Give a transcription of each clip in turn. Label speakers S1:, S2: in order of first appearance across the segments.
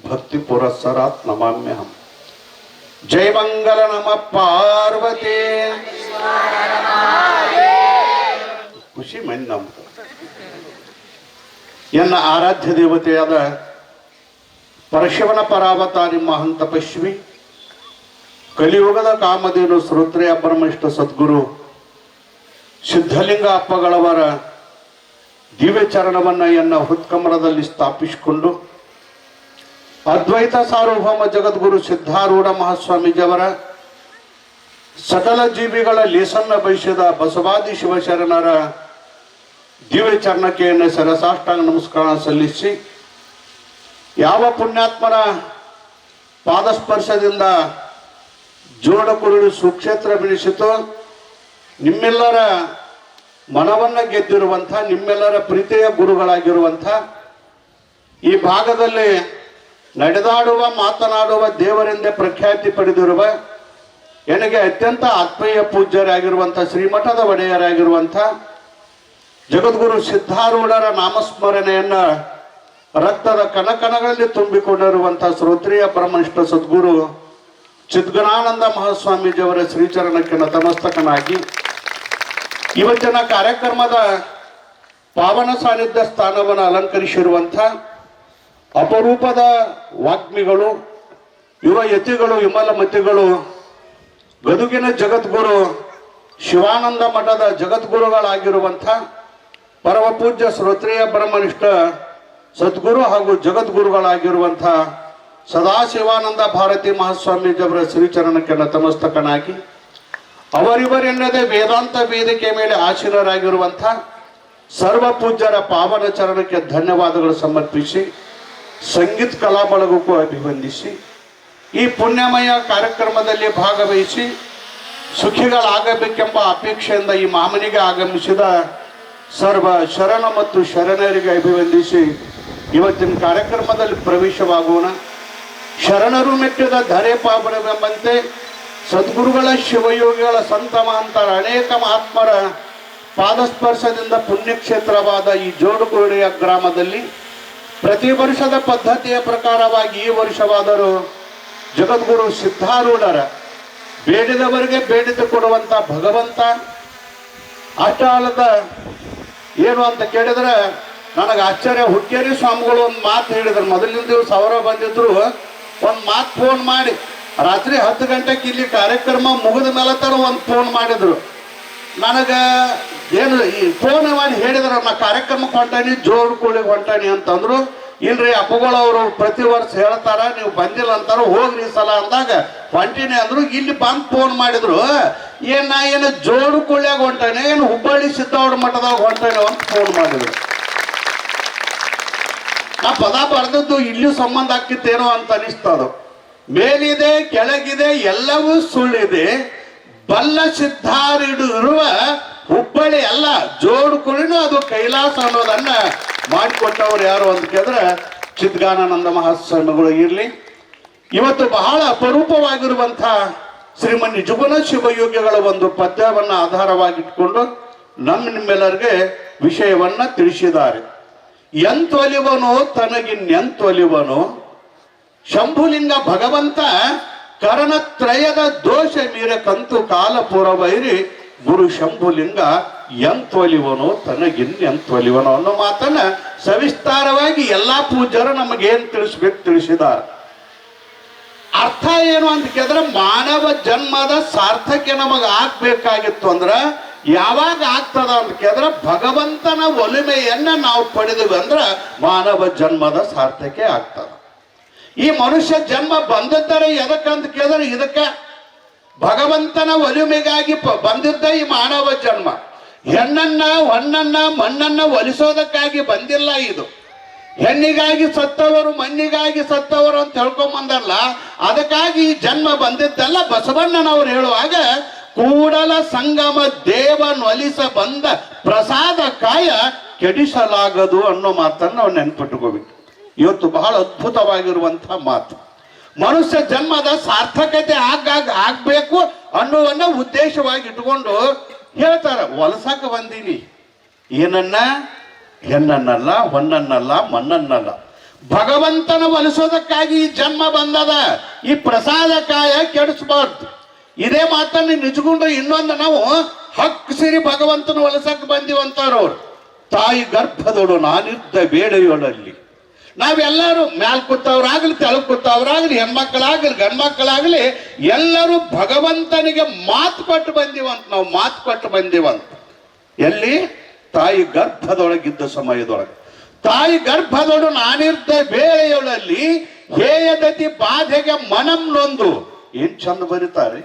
S1: भक्ति पुरस्सरात् नमाम्यहम्। जय मंगल नमः पार्वती। ಖುಷಿ ಮನ್ ನಮ್ದು. ಎನ್ನ ಆರಾಧ್ಯ ದೇವತೆಯಾದ ಪರಶಿವನ ಪರಾವತಾರಿ ಮಹಂತ ತಪಸ್ವಿ ಕಲಿಯುಗದ ಕಾಮಧೇನು ಶ್ರೋತ್ರಿಯ ಪರಮಿಷ್ಠ ಸದ್ಗುರು ಸಿದ್ಧಲಿಂಗ ಅಪ್ಪಗಳವರ ದಿವ್ಯ ಚರಣವನ್ನ ಎನ್ನ ಹೃತ್ಕಮಲದಲ್ಲಿ ಸ್ಥಾಪಿಸಿಕೊಂಡು ಅದ್ವೈತ ಸಾರ್ವಭೌಮ ಜಗದ್ಗುರು ಸಿದ್ಧಾರೂಢ ಮಹಾಸ್ವಾಮೀಜಿಯವರ ಸಕಲ ಜೀವಿಗಳ ಲೇಸನ್ನ ಬಯಸಿದ ಬಸವಾದಿ ಶಿವಶರಣರ ದಿವ್ಯ ಚರಣಕ್ಕೆ ಸರಸಾಷ್ಟಾಂಗ ನಮಸ್ಕಾರ ಸಲ್ಲಿಸಿ, ಯಾವ ಪುಣ್ಯಾತ್ಮನ ಪಾದಸ್ಪರ್ಶದಿಂದ ಜೋಡ ಕುರುಡು ಸುಕ್ಷೇತ್ರ ಬೆಳೆಸಿತು, ನಿಮ್ಮೆಲ್ಲರ ಮನವನ್ನ ಗೆದ್ದಿರುವಂಥ, ನಿಮ್ಮೆಲ್ಲರ ಪ್ರೀತಿಯ ಗುರುಗಳಾಗಿರುವಂಥ, ಈ ಭಾಗದಲ್ಲಿ ನಡೆದಾಡುವ ಮಾತನಾಡುವ ದೇವರೆಂದೇ ಪ್ರಖ್ಯಾತಿ ಪಡೆದಿರುವ ನನಗೆ ಅತ್ಯಂತ ಆತ್ಮೀಯ ಪೂಜ್ಯರಾಗಿರುವಂಥ ಶ್ರೀಮಠದ ಒಡೆಯರಾಗಿರುವಂಥ ಜಗದ್ಗುರು ಸಿದ್ಧಾರೂಢರ ನಾಮಸ್ಮರಣೆಯನ್ನ ರಕ್ತದ ಕಣಕಣಗಳಲ್ಲಿ ತುಂಬಿಕೊಂಡಿರುವಂಥ ಶ್ರೋತ್ರಿಯ ಪರಮನಿಷ್ಠ ಸದ್ಗುರು ಚಿದ್ಗಣಾನಂದ ಮಹಾಸ್ವಾಮೀಜಿಯವರ ಶ್ರೀಚರಣಕ್ಕೆ ನತಮಸ್ತಕನಾಗಿ ಇವತ್ತಿನ ಕಾರ್ಯಕ್ರಮದ ಪಾವನ ಸಾನ್ನಿಧ್ಯ ಸ್ಥಾನವನ್ನು ಅಲಂಕರಿಸಿರುವಂಥ ಅಪರೂಪದ ವಾಗ್ಮಿಗಳು, ಯುವ ಯತಿಗಳು, ವಿಮಲ ಮತಿಗಳು, ಗದುಗಿನ ಜಗದ್ಗುರು ಶಿವಾನಂದ ಮಠದ ಜಗದ್ಗುರುಗಳಾಗಿರುವಂಥ ಪರಮ ಪೂಜ್ಯ ಶ್ರೋತ್ರಿಯ ಪರಮನಿಷ್ಠ ಸದ್ಗುರು ಹಾಗೂ ಜಗದ್ಗುರುಗಳಾಗಿರುವಂಥ ಸದಾಶಿವಾನಂದ ಭಾರತಿ ಮಹಾಸ್ವಾಮೀಜಿಯವರ ಶ್ರೀಚರಣಕ್ಕೆ ನತಮಸ್ತಕನಾಗಿ ಅವರಿವರೆನ್ನದೇ ವೇದಾಂತ ವೇದಿಕೆ ಮೇಲೆ ಆಸೀನರಾಗಿರುವಂಥ ಸರ್ವ ಪೂಜ್ಯರ ಪಾವನ ಚರಣಕ್ಕೆ ಧನ್ಯವಾದಗಳು ಸಮರ್ಪಿಸಿ, ಸಂಗೀತ ಕಲಾ ಬಳಗಕ್ಕೂ ಅಭಿವಂದಿಸಿ, ಈ ಪುಣ್ಯಮಯ ಕಾರ್ಯಕ್ರಮದಲ್ಲಿ ಭಾಗವಹಿಸಿ ಸುಖಿಗಳಾಗಬೇಕೆಂಬ ಅಪೇಕ್ಷೆಯಿಂದ ಈ ಮಾಮನಿಗೆ ಆಗಮಿಸಿದ ಸರ್ವ ಶರಣ ಮತ್ತು ಶರಣರಿಗೆ ಅಭಿವಂದಿಸಿ ಇವತ್ತಿನ ಕಾರ್ಯಕ್ರಮದಲ್ಲಿ ಪ್ರವೇಶವಾಗೋಣ. ಶರಣರು ಮೆಟ್ಟಿದ ಧರೆ ಪಾವನವೆಂಬಂತೆ ಸದ್ಗುರುಗಳ ಶಿವಯೋಗಿಗಳ ಸಂತ ಮಹಂತರ ಅನೇಕ ಮಹಾತ್ಮರ ಪಾದಸ್ಪರ್ಶದಿಂದ ಪುಣ್ಯಕ್ಷೇತ್ರವಾದ ಈ ಜೋಡುಗೋಡೆಯ ಗ್ರಾಮದಲ್ಲಿ ಪ್ರತಿ ವರ್ಷದ ಪದ್ಧತಿಯ ಪ್ರಕಾರವಾಗಿ ಈ ವರ್ಷವಾದರೂ ಜಗದ್ಗುರು ಸಿದ್ಧಾರೂಢರ ಬೇಡಿದವರಿಗೆ ಬೇಡಿದ ಕೊಡುವಂಥ ಭಗವಂತ ಅಷ್ಟಾಲದ ಏನು ಅಂತ ಕೇಳಿದ್ರೆ ನನಗೆ ಆಶ್ಚರ್ಯ. ಹುಕ್ಕೇರಿ ಸ್ವಾಮಿಗಳು ಒಂದು ಮಾತು ಹೇಳಿದ್ರು. ಮೊದಲಿನ ದಿವಸ ಅವರ ಬಂದಿದ್ರು, ಒಂದು ಮಾತು ಫೋನ್ ಮಾಡಿ ರಾತ್ರಿ 10 ಗಂಟೆಗೆ ಇಲ್ಲಿ ಕಾರ್ಯಕ್ರಮ ಮುಗಿದ ಮೇಲೆ ತರ ಒಂದು ಫೋನ್ ಮಾಡಿದ್ರು. ನನಗೆ ಏನು ಈ ಫೋನ್ ಮಾಡಿ ಹೇಳಿದ್ರು, ನಾ ಕಾರ್ಯಕ್ರಮಕ್ಕೆ ಹೊಂಟಾನಿ, ಜೋಡು ಕೂಳಿಗೆ ಹೊಂಟಾನಿ ಅಂತಂದ್ರು. ಇಲ್ರಿ ಅಪ್ಪಗಳು ಅವರು ಪ್ರತಿ ವರ್ಷ ಹೇಳ್ತಾರ, ನೀವು ಬಂದಿಲ್ಲ ಅಂತಾರ, ಹೋಗ್ರಿ ಸಲ ಅಂದಾಗ ಹೊಂಟಿನಿ ಅಂದ್ರು. ಇಲ್ಲಿ ಬಂದು ಫೋನ್ ಮಾಡಿದ್ರು, ಏನು ಜೋಡು ಕೂಳ್ಯಾಗ ಹೊಂಟಾನೆ, ಏನು ಹುಬ್ಬಳ್ಳಿ ಸಿದ್ದಾವಡ ಮಠದಾಗ ಹೊಂಟಾನೆ ಅಂತ ಫೋನ್ ಮಾಡಿದ್ರು. ನಾ ಪದ ಬರೆದದ್ದು ಇಲ್ಲಿ ಸಂಬಂಧ ಆಕ್ಕಿತ್ತೇನೋ ಅಂತ ಅನಿಸ್ತದ. ಮೇಲಿದೆ ಕೆಳಗಿದೆ ಎಲ್ಲವೂ ಸುಳ್ಳಿದೆ, ಬಲ್ಲ ಸಿದ್ಧಾರೂಢರಿರುವ ಹುಬ್ಬಳ್ಳಿ ಅಲ್ಲ ಜೋಡು ಕುಳಿನೂ ಅದು ಕೈಲಾಸ ಅನ್ನೋದನ್ನ ಮಾಡಿಕೊಟ್ಟವ್ರು ಯಾರು ಅಂತ ಕೇಳಿದ್ರೆ ಚಿದ್ಗಾನಂದ ಮಹಾಸ್ವಾಮಿಗಳು ಇರಲಿ. ಇವತ್ತು ಬಹಳ ಅಪರೂಪವಾಗಿರುವಂಥ ಶ್ರೀಮನ್ ನಿಜಗುಣ ಶಿವಯೋಗಿಗಳ ಒಂದು ಪದ್ಯವನ್ನು ಆಧಾರವಾಗಿಟ್ಕೊಂಡು ನಿಮ್ಮೆಲ್ಲರಿಗೆ ವಿಷಯವನ್ನ ತಿಳಿಸಿದ್ದಾರೆ. ಎಂತೊಲಿವನು ತನಗಿನ್ನೆಂತೊಲಿವನು, ಶಂಭುಲಿಂಗ ಭಗವಂತ ಕರಣತ್ರಯದ ದೋಷ ಮೀರ ಕಂತು ಕಾಲ ಪುರವೈರಿ ಗುರು ಶಂಭುಲಿಂಗ ಎಂತೊಲಿವನು ತನಗಿನ್ನೆಂತೊಲಿವನು ಅನ್ನೋ ಮಾತನ್ನ ಸವಿಸ್ತಾರವಾಗಿ ಎಲ್ಲಾ ಪೂಜ್ಯರು ನಮಗೇನು ತಿಳಿಸಿದ್ದಾರೆ. ಅರ್ಥ ಏನು ಅಂತ ಕೇಳಿದ್ರೆ, ಮಾನವ ಜನ್ಮದ ಸಾರ್ಥಕ್ಯ ನಮಗೆ ಆಗ್ಬೇಕಾಗಿತ್ತು ಅಂದ್ರೆ ಯಾವಾಗ ಆಗ್ತದ ಅಂತ ಕೇಳಿದ್ರೆ, ಭಗವಂತನ ಒಲಿಮೆಯನ್ನ ನಾವು ಪಡೆದಿವಿ ಅಂದ್ರೆ ಮಾನವ ಜನ್ಮದ ಸಾರ್ಥಕ್ಯ ಆಗ್ತದ. ಈ ಮನುಷ್ಯ ಜನ್ಮ ಬಂದಿದ್ದರೆ ಎದಕ್ಕಂತ ಕೇಳಿದ್ರೆ ಇದಕ್ಕೆ ಭಗವಂತನ ಒಲಿಮೆಗಾಗಿ ಬಂದಿದ್ದ ಈ ಮಾನವ ಜನ್ಮ. ಹೆಣ್ಣನ್ನ ಹೊನ್ನನ್ನ ಮಣ್ಣನ್ನ ಒಲಿಸೋದಕ್ಕಾಗಿ ಬಂದಿಲ್ಲ. ಇದು ಹೆಣ್ಣಿಗಾಗಿ ಸತ್ತವರು ಮಣ್ಣಿಗಾಗಿ ಸತ್ತವರು ಅಂತ ಹೇಳ್ಕೊಂಬಂದಲ್ಲ, ಅದಕ್ಕಾಗಿ ಈ ಜನ್ಮ ಬಂದಿದ್ದಲ್ಲ. ಬಸವಣ್ಣನವರು ಹೇಳುವಾಗ ಕೂಡಲ ಸಂಗಮ ದೇವನೊಲಿಸ ಬಂದ ಪ್ರಸಾದ ಕಾಯ ಕೆಡಿಸಲಾಗದು ಅನ್ನೋ ಮಾತನ್ನು ನಾವು ನೆನ್ಪಿಟ್ಕೋಬೇಕು. ಇವತ್ತು ಬಹಳ ಅದ್ಭುತವಾಗಿರುವಂತಹ ಮಾತು. ಮನುಷ್ಯ ಜನ್ಮದ ಸಾರ್ಥಕತೆ ಆಗ್ಬೇಕು ಅನ್ನುವನ್ನ ಉದ್ದೇಶವಾಗಿ ಇಟ್ಕೊಂಡು ಹೇಳ್ತಾರೆ, ವಲಸಕ್ಕೆ ಬಂದೀನಿ. ಏನನ್ನ? ಹೆಣ್ಣನ್ನಲ್ಲ, ಹೊನ್ನನ್ನಲ್ಲ, ಮಣ್ಣನ್ನಲ್ಲ. ಭಗವಂತನ ಒಲಿಸೋದಕ್ಕಾಗಿ ಈ ಜನ್ಮ ಬಂದದ. ಈ ಪ್ರಸಾದ ಕಾಯ ಕೆಡಿಸಬಾರ್ದು. ಇದೇ ಮಾತನ್ನು ನಿಜಗೊಂಡು ಇನ್ನೊಂದು ನಾವು ಹಕ್ಕು ಸೇರಿ ಭಗವಂತನ ಒಲಿಸಕ್ಕೆ ಬಂದಿವಂತಾರವ್ರು. ತಾಯಿ ಗರ್ಭದೋಡು ನಾನಿದ್ದ ಬೇಳೆಯೊಳಲ್ಲಿ ನಾವೆಲ್ಲರೂ ಮ್ಯಾಲ್ ಕೂತವ್ರಾಗ್ಲಿ ತೆಳಗ್ ಕೂತವ್ರಾಗ್ಲಿ ಹೆಣ್ಮಕ್ಕಳಾಗ್ಲಿ ಗಂಡ್ಮಕ್ಕಳಾಗ್ಲಿ ಎಲ್ಲರೂ ಭಗವಂತನಿಗೆ ಮಾತು ಕೊಟ್ಟು ಬಂದಿವಂತ. ನಾವು ಮಾತು ಕೊಟ್ಟು ಬಂದಿವಂತ. ಎಲ್ಲಿ? ತಾಯಿ ಗರ್ಭದೊಳಗಿದ್ದ ಸಮಯದೊಳಗೆ. ತಾಯಿ ಗರ್ಭದೊಳು ನಾನಿರ್ದ ಬೇಳೆಯೊಳಲ್ಲಿ ಹೇಯದತಿ ಬಾಧೆಗೆ ಮನಂ ನೊಂದು. ಏನ್ ಚಂದ ಬರೀತಾರೆ.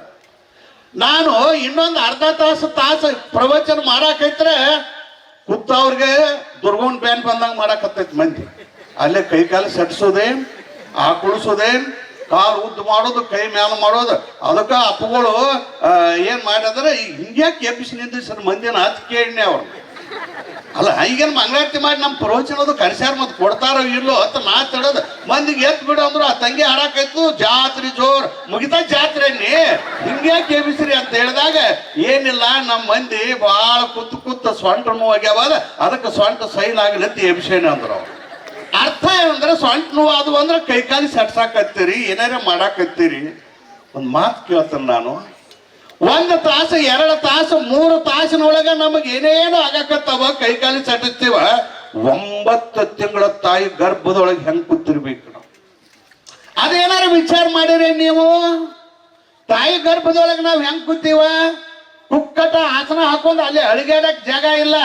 S1: ನಾನು ಇನ್ನೊಂದು ಅರ್ಧ ತಾಸು ಪ್ರವಚನ ಮಾಡಾಕೈತ್ರೆ ಕೂತವ್ರಿಗೆ ದುರ್ಗೋನ್ ಬ್ಯಾನ್ ಬಂದಂಗ ಮಾಡಾಕತ್ತೈತಿ ಮಂದಿ. ಅಲ್ಲೇ ಕೈ ಕಾಲು ಸೆಟ್ಸೋದೇನ್, ಆಕುಳಿಸೋದೇನ್, ಕಾಲು ಉದ್ದು ಮಾಡೋದು, ಕೈ ಮ್ಯಾಲ ಮಾಡೋದು. ಅದಕ್ಕೆ ಅಪ್ಪಗಳು ಏನ್ ಮಾಡಿದ್ರೆ ಹಿಂಗ್ಯಾಕೆ ಎಬ್ಬಿಸಿ ನಿಂದಿಸ್ರ ಮಂದಿನ ಹತ್ ಕೇಳನೆ ಅವ್ರು. ಅಲ್ಲ ಈಗೇನು ಮಂಗಳಾರತಿ ಮಾಡಿ ನಮ್ಮ ಪ್ರವಚನದು ಕರ್ಸ್ಯಾರ ಮತ್ತೆ ಕೊಡ್ತಾರೋ ಇಲ್ಲೋ ಅಂತ ನಾ ತಡೋದು. ಮಂದಿಗೆ ಎತ್ ಬಿಡು ಅಂದ್ರು ಆ ತಂಗಿ ಹಾಡಾಕೈತು ಜಾತ್ರೆ ಜೋರ್ ಮುಗಿತಾ ಜಾತ್ರೆ ನೀ ಹಿಂಗ್ಯಾಕೆ ಎಬ್ಬಿಸ್ರಿ ಅಂತ ಹೇಳಿದಾಗ ಏನಿಲ್ಲ ನಮ್ಮ ಮಂದಿ ಭಾಳ ಕೂತು ಸೊಂಟ ನೋವಾಗ್ಯಾವ, ಅದಕ್ಕೆ ಸೊಂಟ ಸೈಲ್ ಆಗಲಿ ಅಂತ ಎಬ್ಸೇನೆ ಅಂದ್ರು ಅವ್ರು. ಅರ್ಥ ಏನಂದ್ರೆ ಸೊಂಟ ನೋವು ಅದು ಅಂದ್ರೆ ಕೈಕಾಲಿ ಸಟ್ಸಾಕತ್ತೀರಿ, ಏನಾರ ಮಾಡಾಕತ್ತೀರಿ. ಒಂದು ಮಾತು ಕೇಳ್ತೇನೆ ನಾನು. 1 ತಾಸು 2 ತಾಸು 3 ತಾಸಿನೊಳಗೆ ನಮಗೆ ಏನೇನು ಆಗಾಕತ್ತವ, ಕೈಕಾಲಿ ಸಟ್ಟಿಸ್ತೀವ. 9 ತಿಂಗಳ ತಾಯಿ ಗರ್ಭದೊಳಗೆ ಹೆಂಗ್ ಕೂತಿರ್ಬೇಕು ನಾವು? ಅದೇನಾರು ವಿಚಾರ ಮಾಡಿರಿ ನೀವು? ತಾಯಿ ಗರ್ಭದೊಳಗೆ ನಾವು ಹೆಂಗ್ ಕೂತೀವ? ಕುಕ್ಕಟ ಆಸನ ಹಾಕೊಂಡು ಅಲ್ಲಿ ಅಳಿಗಾಡಕ್ ಜಾಗ ಇಲ್ಲ.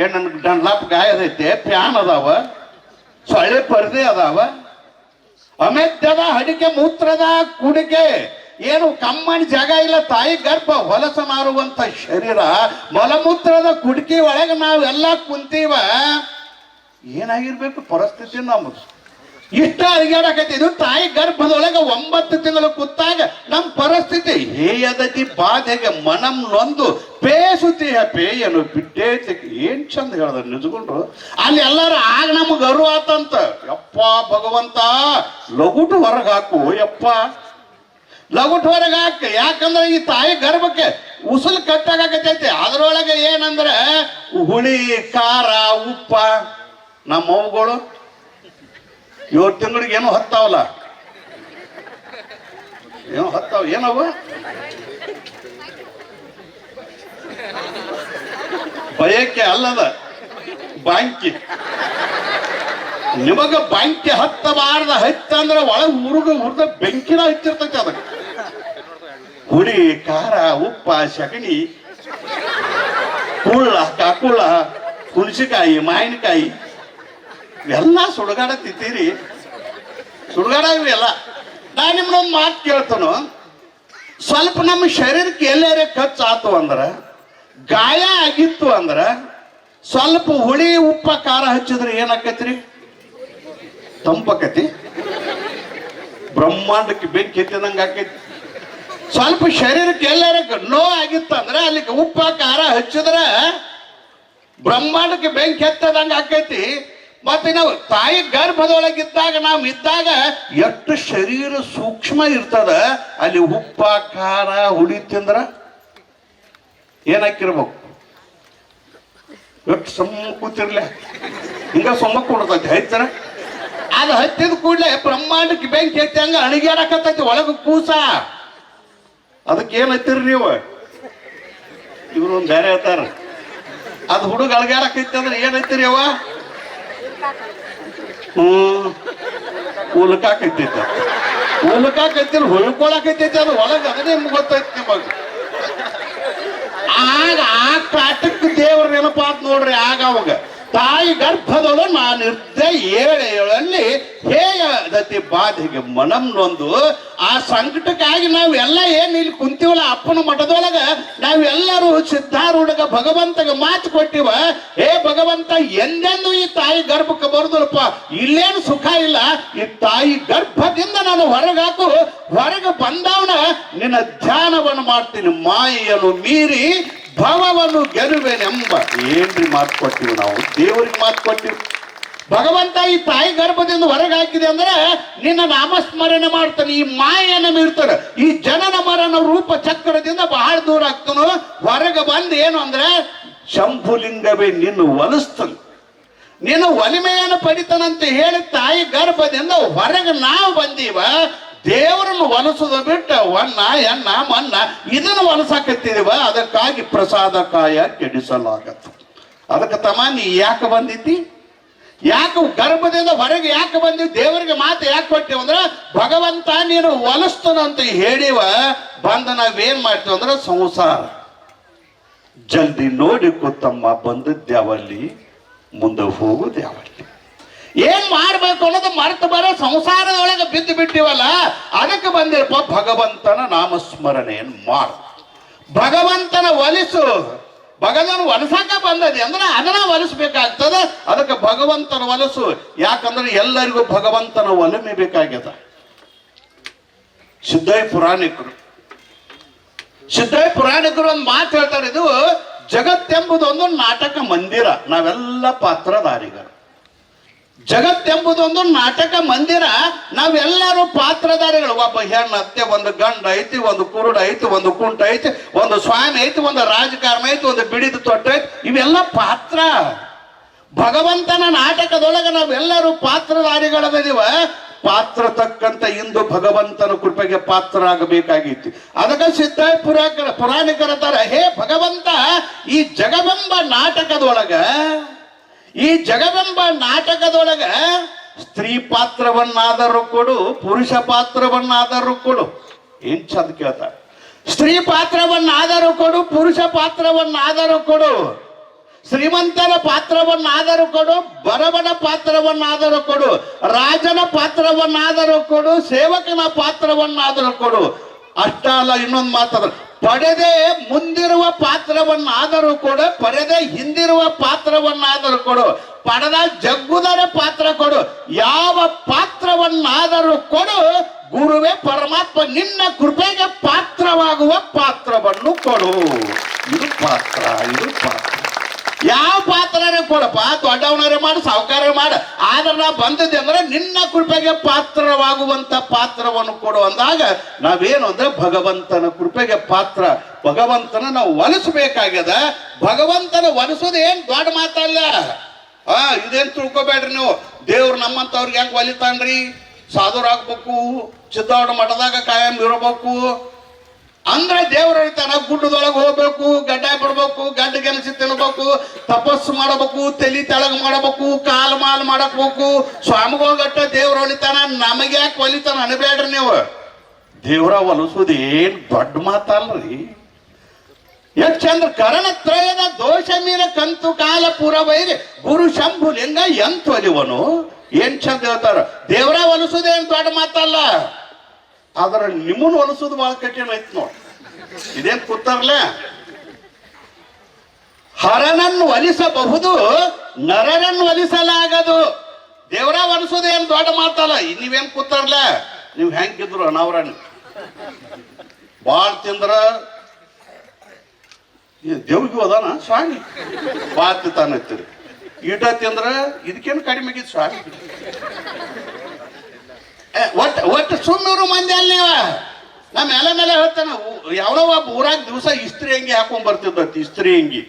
S1: ಏನ್ ನನ್ಗೆ ಡನ್ಲಾಪ್ ಗಾಯದೈತೆ, ಫ್ಯಾನ್ ಅದಾವ, ಸೊಳ್ಳೆ ಪರ್ದೆ ಅದಾವ, ಅಮೆದ್ದದ ಅಡಿಕೆ ಮೂತ್ರದ ಕುಡಿಕೆ, ಏನು ಕಮ್ಮನ ಜಾಗ ಇಲ್ಲ. ತಾಯಿ ಗರ್ಭ ಹೊಲಸ ಮಾರುವಂತ ಶರೀರ, ಮಲಮೂತ್ರದ ಕುಡಿಕೆ ಒಳಗೆ ನಾವೆಲ್ಲ ಕುಂತೀವ. ಏನಾಗಿರ್ಬೇಕು ಪರಿಸ್ಥಿತಿ ನಮ್ಮದು? ಇಷ್ಟ ಅರಿಗಾಡಕೈತಿ. ಇದು ತಾಯಿ ಗರ್ಭದೊಳಗೆ 9 ತಿಂಗಳು ಕೂತಾಗ ನಮ್ಮ ಪರಿಸ್ಥಿತಿ ಹೇಯದತಿ ಬಾಧೆಗೆ ಮನಂ ನೊಂದು ಪೇಸುತ್ತೀಯ ಪೇಯನು ಬಿಟ್ಟೇತಿ. ಏನ್ ಚಂದ ಹೇಳ್ದ ನಿಜಗೊಂಡ್ರು. ಅಲ್ಲಿ ಎಲ್ಲಾರು ಆಗ ನಮ್ಗೆ ಅರು ಆತಂತ. ಯಪ್ಪ ಭಗವಂತ ಲಗುಟು ಹೊರಗೆ ಹಾಕು, ಯಪ್ಪ ಲಗುಟು ಹೊರಗೆ ಹಾಕ. ಯಾಕಂದ್ರೆ ಈ ತಾಯಿ ಗರ್ಭಕ್ಕೆ ಉಸುಲು ಕಟ್ಟಾಗತೈತಿ. ಅದ್ರೊಳಗೆ ಏನಂದ್ರೆ ಹುಳಿ ಖಾರ ಉಪ್ಪ. ನಮ್ಮ ಅವುಗಳು 7 ತಿಂಗಳಿಗೆ ಏನೋ ಹತ್ತಾವಲ್ಲ, ಏನೋ ಹತ್ತಾವ. ಏನವ ಬಯಕೆ ಅಲ್ಲದ ಬಾಂಕಿ. ನಿಮಗ ಬಾಂಕಿ ಹತ್ತಬಾರ್ದ. ಹತ್ತಂದ್ರೆ ಒಳಗೆ ಹುರಿದ ಬೆಂಕಿನ ಹಚ್ಚಿರ್ತೈತಿ. ಅದಕ್ಕೆ ಹುಳಿ ಖಾರ ಉಪ್ಪ ಸಗಣಿ ಕುಳ್ಳ ಕಾಕುಳ್ಳ ಹುಣಸಿಕಾಯಿ ಮಾವಿನಕಾಯಿ ಎಲ್ಲ ಸುಡುಗಾಡ ತಿಂತೀರಿ. ಸುಡುಗಾಡ ಇವೆಲ್ಲ. ನಾನು ನಿಮ್ಮನ್ನೊಂದು ಮಾತು ಕೇಳ್ತಾನು. ಸ್ವಲ್ಪ ನಮ್ಮ ಶರೀರಕ್ಕೆ ಎಲ್ಲಾರೆ ಖರ್ಚು ಆತು ಅಂದ್ರ, ಗಾಯ ಆಗಿತ್ತು ಅಂದ್ರ ಸ್ವಲ್ಪ ಹುಳಿ ಉಪ್ಪ ಖಾರ ಹಚ್ಚಿದ್ರೆ ಏನಾಕೈತ್ರಿ? ತಂಪಕತಿ. ಬ್ರಹ್ಮಾಂಡಕ್ಕೆ ಬೆಂಕಿ ಎತ್ತಿದಂಗೆ ಆಕೈತಿ. ಸ್ವಲ್ಪ ಶರೀರಕ್ಕೆ ಎಲ್ಲಾರ ನೋವು ಆಗಿತ್ತು ಅಂದ್ರೆ ಅಲ್ಲಿಗೆ ಉಪ್ಪ ಖಾರ ಹಚ್ಚಿದ್ರೆ ಬ್ರಹ್ಮಾಂಡಕ್ಕೆ ಬೆಂಕಿ ಎತ್ತದಂಗೆ ಆಕೈತಿ. ಮತ್ತೆ ನಾವು ತಾಯಿ ಗರ್ಭದೊಳಗಿದ್ದಾಗ ನಾವು ಇದ್ದಾಗ ಎಷ್ಟು ಶರೀರ ಸೂಕ್ಷ್ಮ ಇರ್ತದ. ಅಲ್ಲಿ ಉಪ್ಪ ಖಾರ ಹುಳಿ ತಿಂದ್ರ ಏನಾಕಿರ್ಬೇಕು? ಎಷ್ಟು ಸಮ್ಮ ಕೂತಿರ್ಲ ಹಿಂಗ ಸೊಮ್ಮ ಕೊಡ್ತೈತಿ ಹೈತರ. ಅದು ಹತ್ತಿದ ಕೂಡಲೇ ಬ್ರಹ್ಮಾಂಡಕ್ಕೆ ಬೆಂಕಿ ಹತ್ತಿ ಹಂಗ ಅಣಿಗ್ಯಾಡಕತ್ತೈತಿ ಒಳಗ ಕೂಸ. ಅದಕ್ಕೆ ಏನ್ ಹತ್ತಿರಿ ನೀವು? ಇವ್ರು ಒಂದು ಬೇರೆ ಹೇಳ್ತಾರ. ಅದು ಹುಡುಗ ಅಳಗ್ಯಾಡಕೈತಿ ಅಂದ್ರೆ ಏನ್ ಹತ್ತಿರಿ ಅವ? ಉಲ್ಕಾಕೈತೈತಿ. ಉಲ್ಕಾಕೈತಿ ಹೊಳ್ಕೊಳಕೈತೈತಿ. ಅದು ಒಳಗ ಅದನ್ನೇ ಗೊತ್ತೈತಿ ನಿಮಗ. ಆಗ ಆ ಕಾಟಕ್ಕೆ ದೇವ್ರ ನೆನಪಾತ್ ನೋಡ್ರಿ. ಆಗ ಅವಾಗ ತಾಯಿ ಗರ್ಭದೊಳ ನಾನಿರ್ದೆ ಏಳೆಯಲ್ಲಿ ಹೇಯದತಿ ಬಾಧೆಗೆ ಮನಂ ನೊಂದು. ಆ ಸಂಕಟಕ್ಕಾಗಿ ನಾವೆಲ್ಲ ಏನ್ ಇಲ್ಲಿ ಕುಂತೀವಲ್ಲ ಅಪ್ಪನ ಮಠದೊಳಗ ನಾವೆಲ್ಲರೂ ಸಿದ್ಧಾರೂಢಗ ಭಗವಂತಗೆ ಮಾತು ಕೊಟ್ಟಿವ. ಹೇ ಭಗವಂತ, ಎಂದೆಂದು ಈ ತಾಯಿ ಗರ್ಭಕ್ಕೆ ಬರುದಲ್ಪ, ಇಲ್ಲೇನು ಸುಖ ಇಲ್ಲ. ಈ ತಾಯಿ ಗರ್ಭದಿಂದ ನಾನು ಹೊರಗಾಕು. ಹೊರಗೆ ಬಂದವನ ನಿನ್ನ ಧ್ಯಾನವನ್ನು ಮಾಡ್ತೀನಿ. ಮಾಯೆಯನ್ನು ಮೀರಿ ಭವವನ್ನು ಗೆಲುವೆನೆಂಬ ಏನ್ರಿ ಮಾತು ಕೊಟ್ಟಿವಿ ನಾವು? ದೇವರಿಗೆ ಮಾತು ಕೊಟ್ಟಿವಿ. ಭಗವಂತ ಈ ತಾಯಿ ಗರ್ಭದಿಂದ ಹೊರಗೆ ಹಾಕಿದೆ ಅಂದ್ರೆ ನಿನ್ನ ನಾಮಸ್ಮರಣೆ ಮಾಡ್ತಾನೆ. ಈ ಮಾಯೆಯನ್ನು ಮೀರ್ತಾನೆ. ಈ ಜನನ ಮರಣ ರೂಪ ಚಕ್ರದಿಂದ ಬಹಳ ದೂರ ಆಗ್ತಾನೋ. ಹೊರಗೆ ಬಂದು ಏನು ಅಂದ್ರೆ ಶಂಭುಲಿಂಗವೇ ನಿನ್ನ ಒಲಿಸ್ತಾನೆ. ನೀನು ಒಲಿಮೆಯನ್ನು ಪಡಿತಾನಂತ ಹೇಳಿ ತಾಯಿ ಗರ್ಭದಿಂದ ಹೊರಗೆ ನಾವು ಬಂದೀವ. ದೇವರನ್ನು ಹೊಲಸೋದು ಬಿಟ್ಟು ಒಣ್ಣ ಎಣ್ಣ ಮಣ್ಣ ಇದನ್ನು ಹೊಲಸಾಕತ್ತಿದೀವ. ಅದಕ್ಕಾಗಿ ಪ್ರಸಾದ ಕಾಯ ಕೆಡಿಸಲಾಗತ್ತೆ. ಅದಕ್ಕೆ ತಮ್ಮ ನೀ ಯಾಕೆ ಬಂದಿದ್ದಿ? ಯಾಕೆ ಗರ್ಭದಿಂದ ಹೊರಗೆ ಯಾಕೆ ಬಂದಿ? ದೇವರಿಗೆ ಮಾತು ಯಾಕೆ ಕೊಟ್ಟಿವ ಅಂದ್ರೆ ಭಗವಂತ ನೀನು ಹೊಲಸ್ತಾನಂತ ಹೇಳಿವ. ಬಂದ ನಾವೇನ್ ಮಾಡ್ತೀವಿ ಅಂದ್ರೆ ಸಂಸಾರ ಜಲ್ದಿ ನೋಡಿ ಕೂತಮ್ಮ, ಬಂದದ್ಯಾವಲ್ಲಿ ಮುಂದೆ ಹೋಗುದ್ಯಾವಲ್ಲಿ, ಏನ್ ಮಾಡ್ಬೇಕು ಅನ್ನೋದು ಮರೆತು ಬರೋ ಸಂಸಾರದೊಳಗೆ ಬಿದ್ದು ಬಿಟ್ಟಿವಲ್ಲ. ಅದಕ್ಕೆ ಬಂದಿರಪ್ಪ ಭಗವಂತನ ನಾಮಸ್ಮರಣೆಯನ್ನು ಮಾಡು, ಭಗವಂತನ ಒಲಿಸು. ಭಗವಂತನ ಹೊಲಸಾಕ ಬಂದದೆ ಅಂದ್ರೆ ಅದನ್ನ ಹೊಲಿಸ್ಬೇಕಾಗ್ತದ. ಅದಕ್ಕೆ ಭಗವಂತನ ಹೊಲಸು. ಯಾಕಂದ್ರೆ ಎಲ್ಲರಿಗೂ ಭಗವಂತನ ಒಲಮೆ ಬೇಕಾಗ್ಯದ. ಸಿದ್ಧೈ ಪುರಾಣಿಕರು ಒಂದು ಮಾತು ಹೇಳ್ತಾರೆ, ಇದು ಜಗತ್ತೆಂಬುದೊಂದು ನಾಟಕ ಮಂದಿರ, ನಾವೆಲ್ಲ ಪಾತ್ರಧಾರಿಗಳು. ಜಗತ್ತೆಂಬುದೊಂದು ನಾಟಕ ಮಂದಿರ, ನಾವೆಲ್ಲರೂ ಪಾತ್ರಧಾರಿಗಳು. ಒಬ್ಬ ಹೆಣ್ಣು ಐತೆ, ಒಂದು ಗಂಡ ಐತಿ, ಒಂದು ಕುರುಡ ಐತಿ, ಒಂದು ಕುಂಟ ಐತಿ, ಒಂದು ಸ್ವಾಮಿ ಐತಿ, ಒಂದು ರಾಜಕಾರಣ ಐತಿ, ಒಂದು ಬಿಡಿದು ತೊಟ್ಟ ಐತಿ. ಇವೆಲ್ಲ ಪಾತ್ರ. ಭಗವಂತನ ನಾಟಕದೊಳಗೆ ನಾವೆಲ್ಲರೂ ಪಾತ್ರಧಾರಿಗಳದಿವ. ಪಾತ್ರ ತಕ್ಕಂತ ಇಂದು ಭಗವಂತನ ಕೃಪೆಗೆ ಪಾತ್ರ ಆಗಬೇಕಾಗಿತ್ತು. ಅದಕ್ಕೆ ಸಿದ್ಧಾಯ ಪುರಾಣಿಕರ ತರ, ಹೇ ಭಗವಂತ, ಈ ಜಗವೆಂಬ ನಾಟಕದೊಳಗ ಸ್ತ್ರೀ ಪಾತ್ರವನ್ನಾದರೂ ಕೊಡು, ಪುರುಷ ಪಾತ್ರವನ್ನಾದರೂ ಕೊಡು. ಏನ್ ಚಂದ ಕೇಳ್ತಾರೆ. ಸ್ತ್ರೀ ಪಾತ್ರವನ್ನಾದರೂ ಕೊಡು, ಪುರುಷ ಪಾತ್ರವನ್ನಾದರೂ ಕೊಡು, ಶ್ರೀಮಂತರ ಪಾತ್ರವನ್ನಾದರೂ ಕೊಡು, ಬಡವನ ಪಾತ್ರವನ್ನಾದರೂ ಕೊಡು, ರಾಜನ ಪಾತ್ರವನ್ನಾದರೂ ಕೊಡು, ಸೇವಕನ ಪಾತ್ರವನ್ನಾದರೂ ಕೊಡು. ಅಷ್ಟ ಅಲ್ಲ, ಇನ್ನೊಂದು ಮಾತಾಡ, ಪಡೆದೇ ಮುಂದಿರುವ ಪಾತ್ರವನ್ನಾದರೂ ಕೊಡು, ಪಡೆದೇ ಹಿಂದಿರುವ ಪಾತ್ರವನ್ನಾದರೂ ಕೊಡು, ಪಡೆದ ಜಗ್ಗುದರ ಪಾತ್ರ ಕೊಡು, ಯಾವ ಪಾತ್ರವನ್ನಾದರೂ ಕೊಡು. ಗುರುವೇ ಪರಮಾತ್ಮ ನಿನ್ನ ಕೃಪೆಗೆ ಪಾತ್ರವಾಗುವ ಪಾತ್ರವನ್ನು ಕೊಡು. ಇದು ಪಾತ್ರ. ಯಾವ ಪಾತ್ರನೇ ಕೊಡಪ್ಪ, ದೊಡ್ಡವನರೇ ಮಾಡು, ಸಾವುಕಾರ ಮಾಡು, ಆದ್ರೆ ನಾ ಬಂದದ್ದೆ ಅಂದ್ರೆ ನಿನ್ನ ಕೃಪೆಗೆ ಪಾತ್ರವಾಗುವಂತ ಪಾತ್ರವನ್ನು ಕೊಡು ಅಂದಾಗ ನಾವೇನು ಅಂದ್ರೆ ಭಗವಂತನ ಕೃಪೆಗೆ ಪಾತ್ರ. ಭಗವಂತನ ನಾವು ಒಲಿಸಬೇಕಾಗ್ಯದ. ಭಗವಂತನ ಒಲಿಸೋದು ಏನ್ ದೊಡ್ಡ ಮಾತಲ್ಲ. ಇದೇನ್ ತಿಳ್ಕೊಬೇಡ್ರಿ ನೀವು. ದೇವ್ರು ನಮ್ಮಂತವ್ರಿಗೆ ಹೆಂಗ್ ಒಲಿತಾನ್ರಿ? ಸಾಧುರಾಗ್ಬೇಕು, ಸಿದ್ಧಾವಣ ಮಠದಾಗ ಕಾಯಂ ಇರಬೇಕು ಅಂದ್ರೆ ದೇವ್ರು ಹೇಳ್ತಾನ, ಗುಡ್ಡದೊಳಗೆ ಹೋಗ್ಬೇಕು, ಗಡ್ಡ ಬಿಡ್ಬೇಕು, ಗಡ್ಡ ಗೆಲಸಿ ತಿನ್ಬೇಕು, ತಪಸ್ಸು ಮಾಡಬೇಕು, ತಲೆ ತೆಳಗ್ ಮಾಡಬೇಕು, ಕಾಲು ಮಾಲ್ ಮಾಡಬೇಕು. ಸ್ವಾಮಿಗಳು ಗಟ್ಟ ದೇವ್ರು ಹೊಲಿತಾನ, ನಮಗೆ ಯಾಕೆ ಹೊಲಿತಾನ ಅನ್ಬೇಡ್ರಿ ನೀವು. ದೇವ್ರ ಹೊಲಿಸೋದು ಏನ್ ದೊಡ್ಡ ಮಾತಲ್ರಿ. ಎಷ್ಟು ಚಂದ್ರ ಕರಣತ್ರಯದ ದೋಷ ಮೀರ ಕಂತು ಕಾಲ ಪುರವೈರಿ ಗುರು ಶಂಭು ಲಿಂಗ ಎಂತ ಒಲಿವನು. ಏನ್ ಚಂದ ಹೇಳ್ತಾರ. ದೇವ್ರ ಹೊಲಿಸೋದೇನ್ ದೊಡ್ಡ ಮಾತಲ್ಲ. ಆದ್ರೆ ನಿಮ್ಮನ್ನು ಹೊಲಿಸೋದು ಬಹಳ ಕಠಿಣ ಐತ್ ನೋಡಿ. ಇದೇನ್ ಕೂತಾರಲ್ಲ, ಹರನನ್ನು ಒಲಿಸಬಹುದು, ನರನನ್ನು ಒಲಿಸಲಾಗದು. ದೇವರ ಒಲಿಸೋದೇನ್ ದೊಡ್ಡ ಮಾತಲ್ಲ. ನೀವೇನ್ ಕೂತಾರಲ್ಲ, ನೀವ್ ಹೆಂಗಿದ್ರು ಅನಾವ್ರ ಬಾಳ್ ತಿಂದ್ರ ದೇವ್ರಿಗೂ ಅದಾನ ಸ್ವಾಮಿ, ಬಾಳ್ ತಿಂತಾನತ್ತೀರಿ. ಈಟ ತಿಂದ್ರ ಇದಕ್ಕೇನು ಕಡಿಮೆಗಿದ್ ಸ್ವಾಮಿ. ಒಟ್ಟು ಸುಮ್ಮರು ಮಂದಿ ಅಲ್ಲಿ ನೀವ. ನಮ್ಮ ಮೇಲೆ ಹೇಳ್ತಾನ, ಯಾವನೋ ಒಬ್ಬ ಊರಾಗ ದಿವಸ ಇಸ್ತ್ರಿ ಅಂಗಿ ಹಾಕೊಂಡ್ ಬರ್ತಿದ್ದ. ಇಸ್ತ್ರಿ ಅಂಗಿ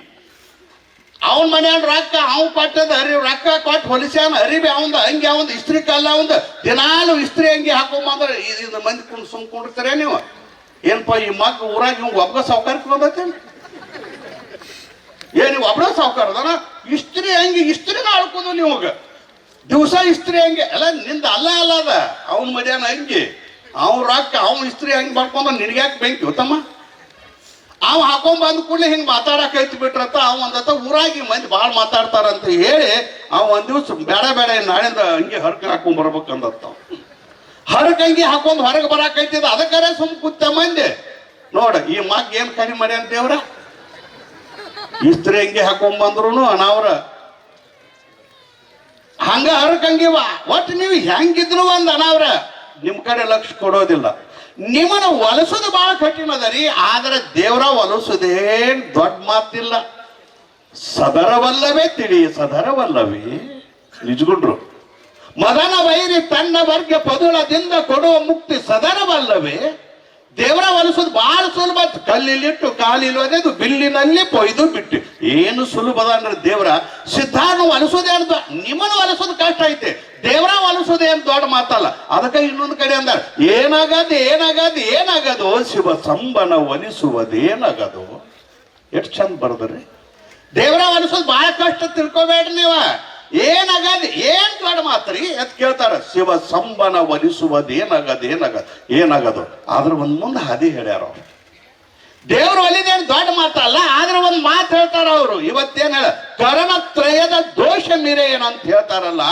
S1: ಅವನ್ ಮನೆಯವ್ನ ರೊಕ್ಕ ಅವ್ ಕೊಟ್ಟದ, ರೊಕ್ಕ ಕೊಟ್ಟು ಹೊಲಿಸ್ಯಾನ, ಅರಿಬಿ ಅವಂದ, ಅಂಗಿ ಅವಂದ, ಇಸ್ತ್ರಿ ಕಲ್ಲ ಅವಂದ. ದಿನಾಲು ಇಸ್ತ್ರಿ ಅಂಗಿ ಹಾಕೊಂಬಂದ್ರೆ ಇದು ಮಂದಿ ಸುಮ್ಕೊಂಡಿರ್ತಾರೆ ನೀವು. ಏನಪ್ಪ ಈ ಮಗ್ ಊರಾಗ ಇವ್ ಒಬ್ಬ ಸಾವುಕಾರಕ್ಕೆ ಬಂದೈತೇನು? ಏನ್ ನೀವು ಒಬ್ಬರ ಸಾವುಕಾರ ಅದಾನ? ಇಸ್ತ್ರಿ ಅಂಗಿ ಇಸ್ತ್ರಿನ ಆಳ್ಕೋದು ನಿಮಗ ದಿವಸ ಇಸ್ತ್ರಿ ಅಂಗಿ ಅಲ್ಲ. ನಿಂದ ಅಲ್ಲ ಅದ ಅವನ ಮರ್ಯಾನ ಅಂಗಿ, ಅವ್ನ ರೊಕ್ಕ ಅವ್ನ ಇಸ್ತ್ರಿ ಹಂಗೆ ಮಾಡ್ಕೊಂಡ ನಿನಗ್ಯಾಕೆ ಬೆಂಕಿ ಗೊತ್ತಮ್ಮ. ಅವ್ ಹಾಕೊಂಡ್ ಬಂದ್ ಕೂಡಲೇ ಹಿಂಗ್ ಮಾತಾಡಕ್ ಐತಿ ಬಿಟ್ರತ್ತ. ಅವ್ ಒಂದತ್ತ ಊರಾಗಿ ಮಂದಿ ಭಾಳ ಮಾತಾಡ್ತಾರಂತ ಹೇಳಿ ಅವ್ ಒಂದ್ ದಿವ್ಸ ಬೇಡ ನಾಳಿಂದ ಹಂಗೆ ಹರಕ ಹಾಕೊಂಡ್ ಬರ್ಬೇಕಂದತ್ತ. ಹರಕ ಅಂಗಿ ಹಾಕೊಂಡ್ ಹೊರಗೆ ಬರಾಕೈತಿದ. ಅದಕ್ಕರೆ ಸುಮ್ ಕೂತ ಮಂದಿ ನೋಡ ಈ ಮಗ್ ಏನ್ ಕಡಿಮೆ ಮರಿ ಅಂತ ದೇವ್ರ. ಇಸ್ತ್ರಿ ಅಂಗಿ ಹಾಕೊಂಡ್ ಬಂದ್ರು ಅನಾವ್ರ ಹಂಗ ಹರಕಂಗಿವ. ಒಟ್ಟು ನೀವು ಹೆಂಗಿದ್ರು ಒಂದ್ ಅನಾವ್ರ ನಿಮ್ ಕಡೆ ಲಕ್ಷ ಕೊಡೋದಿಲ್ಲ. ನಿಮ್ಮನ್ನ ಹೊಲಸೋದು ಬಹಳ ಕಠಿಣ ಅದ ರೀ. ಆದ್ರೆ ದೇವ್ರ ಹೊಲಸೋದೇನ್ ದೊಡ್ಡ ಮಾತಿಲ್ಲ. ಸದರವಲ್ಲವೇ ತಿಳಿ ಸದರವಲ್ಲವೇ ನಿಜಗುಂಡ್ರು. ಮದನ ವೈರಿ ತನ್ನ ವರ್ಗ ಪದುಳದಿಂದ ಕೊಡುವ ಮುಕ್ತಿ ಸದರವಲ್ಲವೇ. ದೇವರ ಒಲಿಸೋದು ಬಹಳ ಸುಲಭ. ಕಲ್ಲಿಲಿಟ್ಟು ಕಾಲಿಲ್ಲೋದೇದು ಬಿಲ್ಲಿನಲ್ಲಿ ಕೊಯ್ದು ಬಿಟ್ಟು ಏನು ಸುಲಭದ ಅಂದ್ರೆ ದೇವರ ಸಿದ್ಧಾರ್ಥ ಒಲಿಸೋದೇ ಅಂತ. ನಿಮ್ಮನ್ನು ಒಲಿಸೋದು ಕಷ್ಟ ಐತೆ, ದೇವರ ಒಲಿಸೋದೇ ಅಂತ ದೊಡ್ಡ ಮಾತಲ್ಲ. ಅದಕ್ಕೆ ಇನ್ನೊಂದು ಕಡೆ ಅಂದ ಏನಾಗದು ಶಿವ ಸಂಬನ ಒಲಿಸುವುದೇನಾಗದು. ಎಷ್ಟು ಚಂದ ಬರ್ದ್ರಿ. ದೇವರ ಒಲಿಸೋದು ಬಹಳ ಕಷ್ಟ ತಿಳ್ಕೊಬೇಡ್ರಿ ನೀವ. ಏನಾಗದು ಏನ್ ದೊಡ್ಡ ಮಾತ್ರಿ ಅಂತ ಕೇಳ್ತಾರ. ಶಿವ ಸಂಬನ ಏನಾಗದು ಆದ್ರೆ ಒಂದ್ ಮುಂದೆ ಹಾದಿ ಹೇಳ್ಯಾರ ಅವ್ರು. ದೇವ್ರು ಒಲಿದೇನು ದೊಡ್ಡ ಮಾತಲ್ಲ, ಆದ್ರೆ ಒಂದ್ ಮಾತು ಹೇಳ್ತಾರ ಅವರು. ಇವತ್ತೇನ್ ಹೇಳ ಕರಣತ್ರಯದ ದೋಷ ಮೀರೆ ಏನಂತ ಹೇಳ್ತಾರಲ್ಲ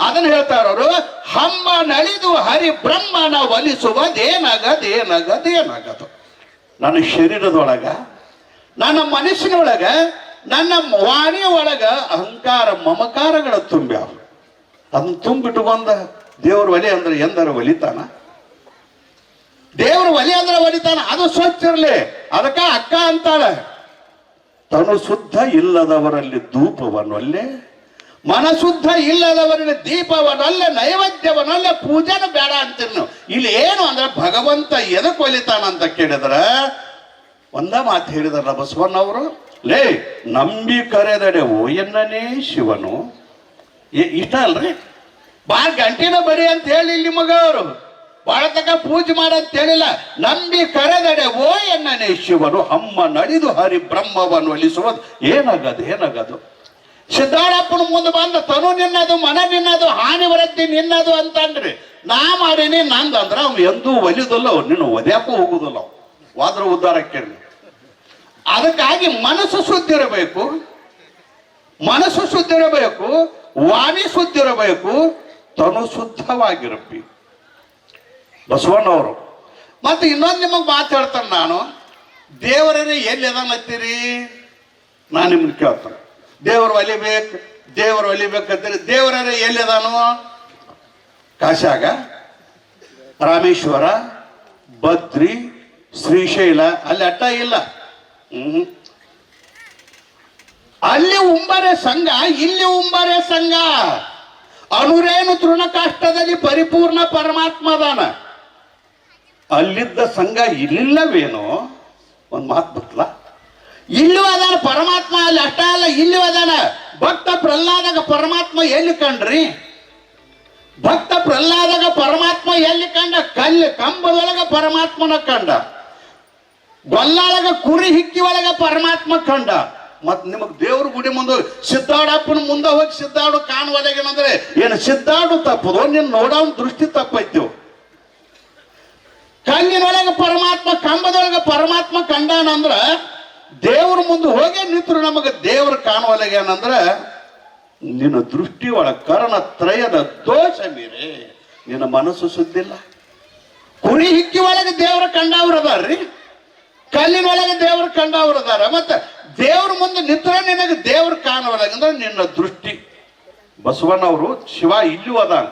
S1: ಅದನ್ನ ಹೇಳ್ತಾರ ಅವರು. ಹಮ್ಮ ನಳಿದು ಹರಿ ಬ್ರಹ್ಮನ ಒಲಿಸುವುದೇನಾಗದು. ನನ್ನ ಶರೀರದೊಳಗ, ನನ್ನ ಮನಸ್ಸಿನೊಳಗ, ನನ್ನ ವಾಣಿಯ ಒಳಗ ಅಹಂಕಾರ ಮಮಕಾರಗಳ ತುಂಬ್ಯಾವ. ಅದನ್ನ ತುಂಬಿಟ್ಟುಕೊಂಡ ದೇವ್ರ ಒಲಿ ಅಂದ್ರೆ ಎಂದರ ಒಲಿತಾನ? ದೇವ್ರ ಒಲಿ ಅಂದ್ರೆ ಒಲಿತಾನ? ಅದು ಸ್ವಚ್ಛ ಇರಲಿ. ಅದಕ್ಕ ಅಕ್ಕ ಅಂತಾಳೆ, ತನು ಶುದ್ಧ ಇಲ್ಲದವರಲ್ಲಿ ಧೂಪವನ್ನೊಲ್ಲೆ, ಮನಶುದ್ಧ ಇಲ್ಲದವರಲ್ಲಿ ದೀಪವನ್ನೊಲ್ಲೆ, ನೈವೇದ್ಯವನ್ನೊಲ್ಲೆ, ಪೂಜೆನ ಬೇಡ ಅಂತೀರಿ ನೀವು. ಇಲ್ಲಿ ಏನು ಅಂದ್ರೆ ಭಗವಂತ ಎದಕ್ಕೆ ಒಲಿತಾನ ಅಂತ ಕೇಳಿದ್ರ ಒಂದ ಮಾತು ಹೇಳಿದಾರಲ್ಲ ಬಸವಣ್ಣವರು. ಲೇ ನಂಬಿ ಕರೆದಡೆ ಓಯನ್ನನೇ ಶಿವನು. ಇಷ್ಟ ಅಲ್ರಿ? ಬಾಳ್ ಗಂಟಿನ ಬಡಿ ಅಂತ ಹೇಳಿ ನಿಮಗ ಅವರು ಬಾಳ ತಕ ಪೂಜೆ ಮಾಡಂತ ಹೇಳಿಲ್ಲ. ನಂಬಿ ಕರೆದಡೆ ಓ ಎನ್ನನೇ ಶಿವನು ಹಮ್ಮ ನಡಿದು ಹರಿ ಬ್ರಹ್ಮವನ್ನು ಒಲಿಸುವುದು ಏನಾಗದು. ಸಿದ್ದಾಳಪ್ಪನ ಮುಂದೆ ಬಂದ ತನು ನಿನ್ನದು, ಮನ ನಿನ್ನದು, ಹಾನಿ ವರದ್ದಿ ನಿನ್ನದು ಅಂತಂದ್ರಿ. ನಾ ಮಾಡೀನಿ ನಂದಂದ್ರ ಅವ್ ಎಂದೂ ಒಲಿದಲ್ಲ, ಅವ್ರು ನಿನ್ನ ಒದ್ಯಾಕೂ ಹೋಗುದಿಲ್ಲ. ಅವ್ ವಾದ್ರ ಉದ್ಧಾರಕ್ಕೆ ಅದಕ್ಕಾಗಿ ಮನಸ್ಸು ಶುದ್ಧಿರಬೇಕು, ವಾಣಿ ಶುದ್ಧಿರಬೇಕು, ತನು ಶುದ್ಧವಾಗಿರಬೇಕು. ಬಸವಣ್ಣವರು ಮತ್ತೆ ಇನ್ನೊಂದು ನಿಮಗೆ ಮಾತಾಡ್ತಾನೆ. ನಾನು ದೇವರೇ ಎಲ್ಲಿ ಅದಾನತ್ತೀರಿ ನಾನು ನಿಮ್ಗೆ ಕೇಳ್ತಾನೆ. ದೇವರು ಒಲಿಬೇಕಂತೀರಿ. ದೇವರೇ ಎಲ್ಲಿ ಅದಾನು? ಕಾಶಾಗ, ರಾಮೇಶ್ವರ, ಬದ್ರಿ, ಶ್ರೀಶೈಲ ಅಲ್ಲಿ ಅಟ್ಟ ಇಲ್ಲ. ಅಲ್ಲಿ ಉಂಬರೆ ಸಂಘ, ಇಲ್ಲಿ ಉಂಬರೆ ಸಂಘ. ಅನುರೇನು ತೃಣಕಾಷ್ಟದಲ್ಲಿ ಪರಿಪೂರ್ಣ ಪರಮಾತ್ಮದಾನ. ಅಲ್ಲಿದ್ದ ಸಂಘ ಇಲ್ಲಿಲ್ಲವೇನೋ? ಒಂದು ಮಾತು ಬತ್ತಲ್ಲ, ಇಲ್ಲೂ ಅದಾನ ಪರಮಾತ್ಮ. ಅಲ್ಲಿ ಅಷ್ಟ ಅಲ್ಲ, ಇಲ್ಲೂ ಅದಾನ. ಭಕ್ತ ಪ್ರಹ್ಲಾದಾಗ ಪರಮಾತ್ಮ ಎಲ್ಲಿ ಕಂಡ್ರಿ? ಭಕ್ತ ಪ್ರಹ್ಲಾದಾಗ ಪರಮಾತ್ಮ ಎಲ್ಲಿ ಕಂಡ? ಕಂಬದೊಳಗ ಪರಮಾತ್ಮನ ಕಂಡ, ಗೊಲ್ಲಾಳಗ ಕುರಿ ಹಿಕ್ಕಿ ಒಳಗ ಪರಮಾತ್ಮ ಕಂಡ. ಮತ್ ನಿಮಗ್ ದೇವ್ರ ಗುಡಿ ಮುಂದೆ ಸಿದ್ದಾಡಪ್ಪನ ಮುಂದೆ ಹೋಗಿ ಸಿದ್ದಾಡು ಕಾಣುವದಾಗೇನಂದ್ರೆ ಏನು ಸಿದ್ದಾಡು ತಪ್ಪದು? ನೀನ್ ನೋಡೋನ್ ದೃಷ್ಟಿ ತಪ್ಪೈತಿವ್. ಕಲ್ಲಿನೊಳಗ ಪರಮಾತ್ಮ, ಕಂಬದೊಳಗ ಪರಮಾತ್ಮ ಕಂಡಾನಂದ್ರ ದೇವ್ರ ಮುಂದೆ ಹೋಗಿ ನಿಂತರು ನಮಗ ದೇವ್ರ ಕಾಣುವಲ್ಲಾಗೇನಂದ್ರ ನಿನ್ನ ದೃಷ್ಟಿ ಒಳಗ ಕರ್ಣತ್ರಯದ ದೋಷ ಮೀರೆ ನಿನ್ನ ಮನಸ್ಸು ಸುದ್ದಿಲ್ಲ. ಕುರಿ ಹಿಕ್ಕಿ ಒಳಗೆ ದೇವ್ರ ಕಂಡವ್ರು ಅದಾರ್ರಿ, ಕಲ್ಲಿನೊಳಗೆ ದೇವ್ರ ಕಂಡವ್ರು ಅದಾರ. ಮತ್ತೆ ದೇವ್ರ ಮುಂದೆ ನಿಂತರ ನಿನಗೆ ದೇವ್ರ ಕಾಣುವಲ್ಲಾಗಂದ್ರೆ ನಿನ್ನ ದೃಷ್ಟಿ. ಬಸವಣ್ಣವರು ಶಿವ ಇಲ್ಲೂ ಅದಾನ.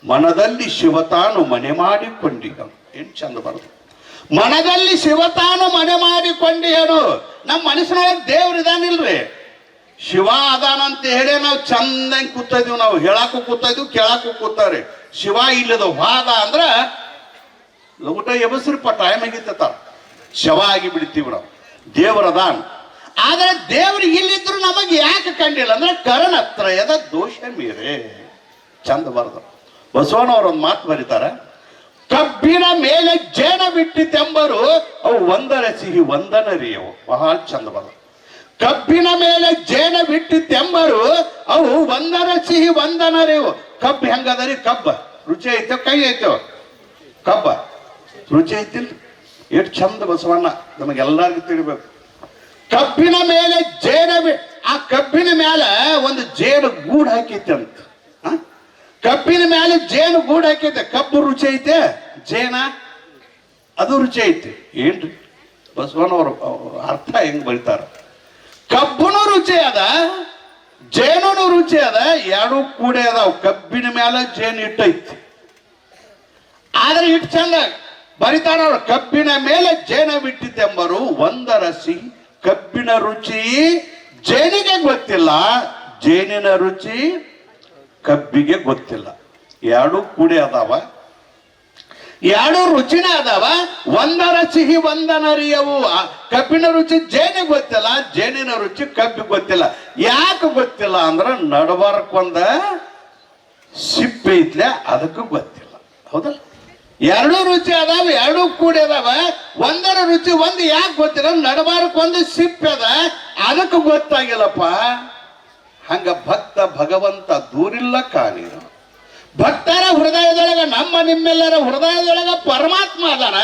S1: ಮನದಲ್ಲಿ ಶಿವತಾನು ಮನೆ ಮಾಡಿಕೊಂಡಿಗ. ಏನ್ ಚಂದ ಬರ್ತದೆ. ಮನದಲ್ಲಿ ಶಿವತಾನು ಮನೆ ಮಾಡಿಕೊಂಡಿಯನು. ನಮ್ಮ ಮನಸ್ಸಿನೊಳಗೆ ದೇವ್ರ ಇದಾನಿಲ್ರಿ, ಶಿವ ಅದಾನಂತ ಹೇಳಿ ನಾವು ಚಂದಂಗೆ ಕೂತಾ ಇದೀವಿ. ನಾವು ಹೇಳಾಕು ಕೂತಾ ಇದೀವಿ, ಕೇಳಾಕು ಕೂತಾವ್ರಿ. ಶಿವ ಇಲ್ಲದ ವಾದ ಅಂದ್ರ ಊಟ ಎಬಸ್ರಿಪ್ಪ ಟೈಮ್ ಆಗಿತ್ತಾರ, ಶವ ಆಗಿ ಬಿಡ್ತೀವಿ ನಾವು. ದೇವರದಾನ್. ಆದ್ರೆ ದೇವ್ರಿಗೆ ಇಲ್ಲಿದ್ರು ನಮಗೆ ಯಾಕೆ ಕಂಡಿಲ್ಲ ಅಂದ್ರೆ ಕರ್ಣತ್ರಯದ ದೋಷ ಮೀರೆ. ಚಂದ ಬರ್ದ ಬಸವಣ್ಣವ್ರ ಒಂದು ಮಾತು ಬರೀತಾರ. ಕಬ್ಬಿನ ಮೇಲೆ ಜೇನ ಬಿಟ್ಟಿತೆಂಬರು ಅವು ಒಂದರ ಸಿಹಿ ಒಂದನರಿಯವು. ಬಹಳ ಚಂದ ಬರ್ದ. ಕಬ್ಬಿನ ಮೇಲೆ ಜೇನ ಬಿಟ್ಟಿತೆಂಬರು ಅವು ಒಂದರ ಸಿಹಿ ಒಂದನರಿಯವು. ಕಬ್ಬು ಹೆಂಗದರಿ? ಕಬ್ಬ ರುಚಿ ಐತೋ ಕೈ ಐತೋ? ಕಬ್ಬ ರುಚಿ ಐತಿಲ್? ಎಷ್ಟು ಚಂದ ಬಸವಣ್ಣ ನಮಗೆಲ್ಲರಿಗೂ ತಿಳಿಬೇಕು. ಕಬ್ಬಿನ ಮೇಲೆ ಆ ಕಬ್ಬಿನ ಮೇಲೆ ಒಂದು ಜೇನು ಗೂಡು ಹಾಕೈತೆ ಅಂತ. ಕಬ್ಬಿನ ಮೇಲೆ ಜೇನು ಗೂಡು ಹಾಕೈತೆ. ಕಬ್ಬು ರುಚಿ ಐತೆ, ಜೇನ ಅದು ರುಚಿ ಐತೆ. ಏನ್ರಿ ಬಸವಣ್ಣವ್ರು ಅರ್ಥ ಹೆಂಗ್ ಬರೀತಾರ? ಕಬ್ಬುನು ರುಚಿ ಅದ, ಜೇನು ರುಚಿ ಅದ, ಎರಡು ಕೂಡೆ ಅದಾವ. ಕಬ್ಬಿನ ಮೇಲೆ ಜೇನು ಇಟ್ಟೈತಿ. ಆದ್ರೆ ಇಟ್ಟು ಚಂದ ಬರಿತಾರ ಅವ್ರು. ಕಬ್ಬಿನ ಮೇಲೆ ಜೇನ ಬಿಟ್ಟಿದ್ದೆಂಬರು ಒಂದರ ಸಿಹಿ. ಕಬ್ಬಿನ ರುಚಿ ಜೇನಿಗೆ ಗೊತ್ತಿಲ್ಲ, ಜೇನಿನ ರುಚಿ ಕಬ್ಬಿಗೆ ಗೊತ್ತಿಲ್ಲ. ಎರಡು ಕೂಡಿ ಅದಾವ. ಎರಡು ರುಚಿನ ಅದಾವ, ಒಂದರ ಸಿಹಿ ಒಂದನರಿಯವು. ಕಬ್ಬಿನ ರುಚಿ ಜೇನಿಗೆ ಗೊತ್ತಿಲ್ಲ, ಜೇನಿನ ರುಚಿ ಕಬ್ಬಿಗೆ ಗೊತ್ತಿಲ್ಲ. ಯಾಕೆ ಗೊತ್ತಿಲ್ಲ ಅಂದ್ರ ನಡಬಾರಕ್ಕೊಂದ ಸಿಪ್ಪೆ ಐತ್ಲೆ, ಅದಕ್ಕೂ ಗೊತ್ತಿಲ್ಲ. ಹೌದಲ್ಲ? ಎರಡು ರುಚಿ ಅದಾವ, ಎರಡು ಕೂಡಿ ಅದಾವ. ಒಂದರ ರುಚಿ ಒಂದು ಯಾಕೆ ಗೊತ್ತಿಲ್ಲ, ನಡಬಾರಕ್ಕೊಂದು ಸಿಪ್ಪೆ ಅದ, ಅದಕ್ಕೆ ಗೊತ್ತಾಗಿಲ್ಲಪ್ಪ. ಹಂಗ ಭಕ್ತ ಭಗವಂತ ದೂರಿಲ್ಲ ಕಾಣೀರು. ಭಕ್ತರ ಹೃದಯದೊಳಗ, ನಮ್ಮ ನಿಮ್ಮೆಲ್ಲರ ಹೃದಯದೊಳಗ ಪರಮಾತ್ಮ ಅದಾನ.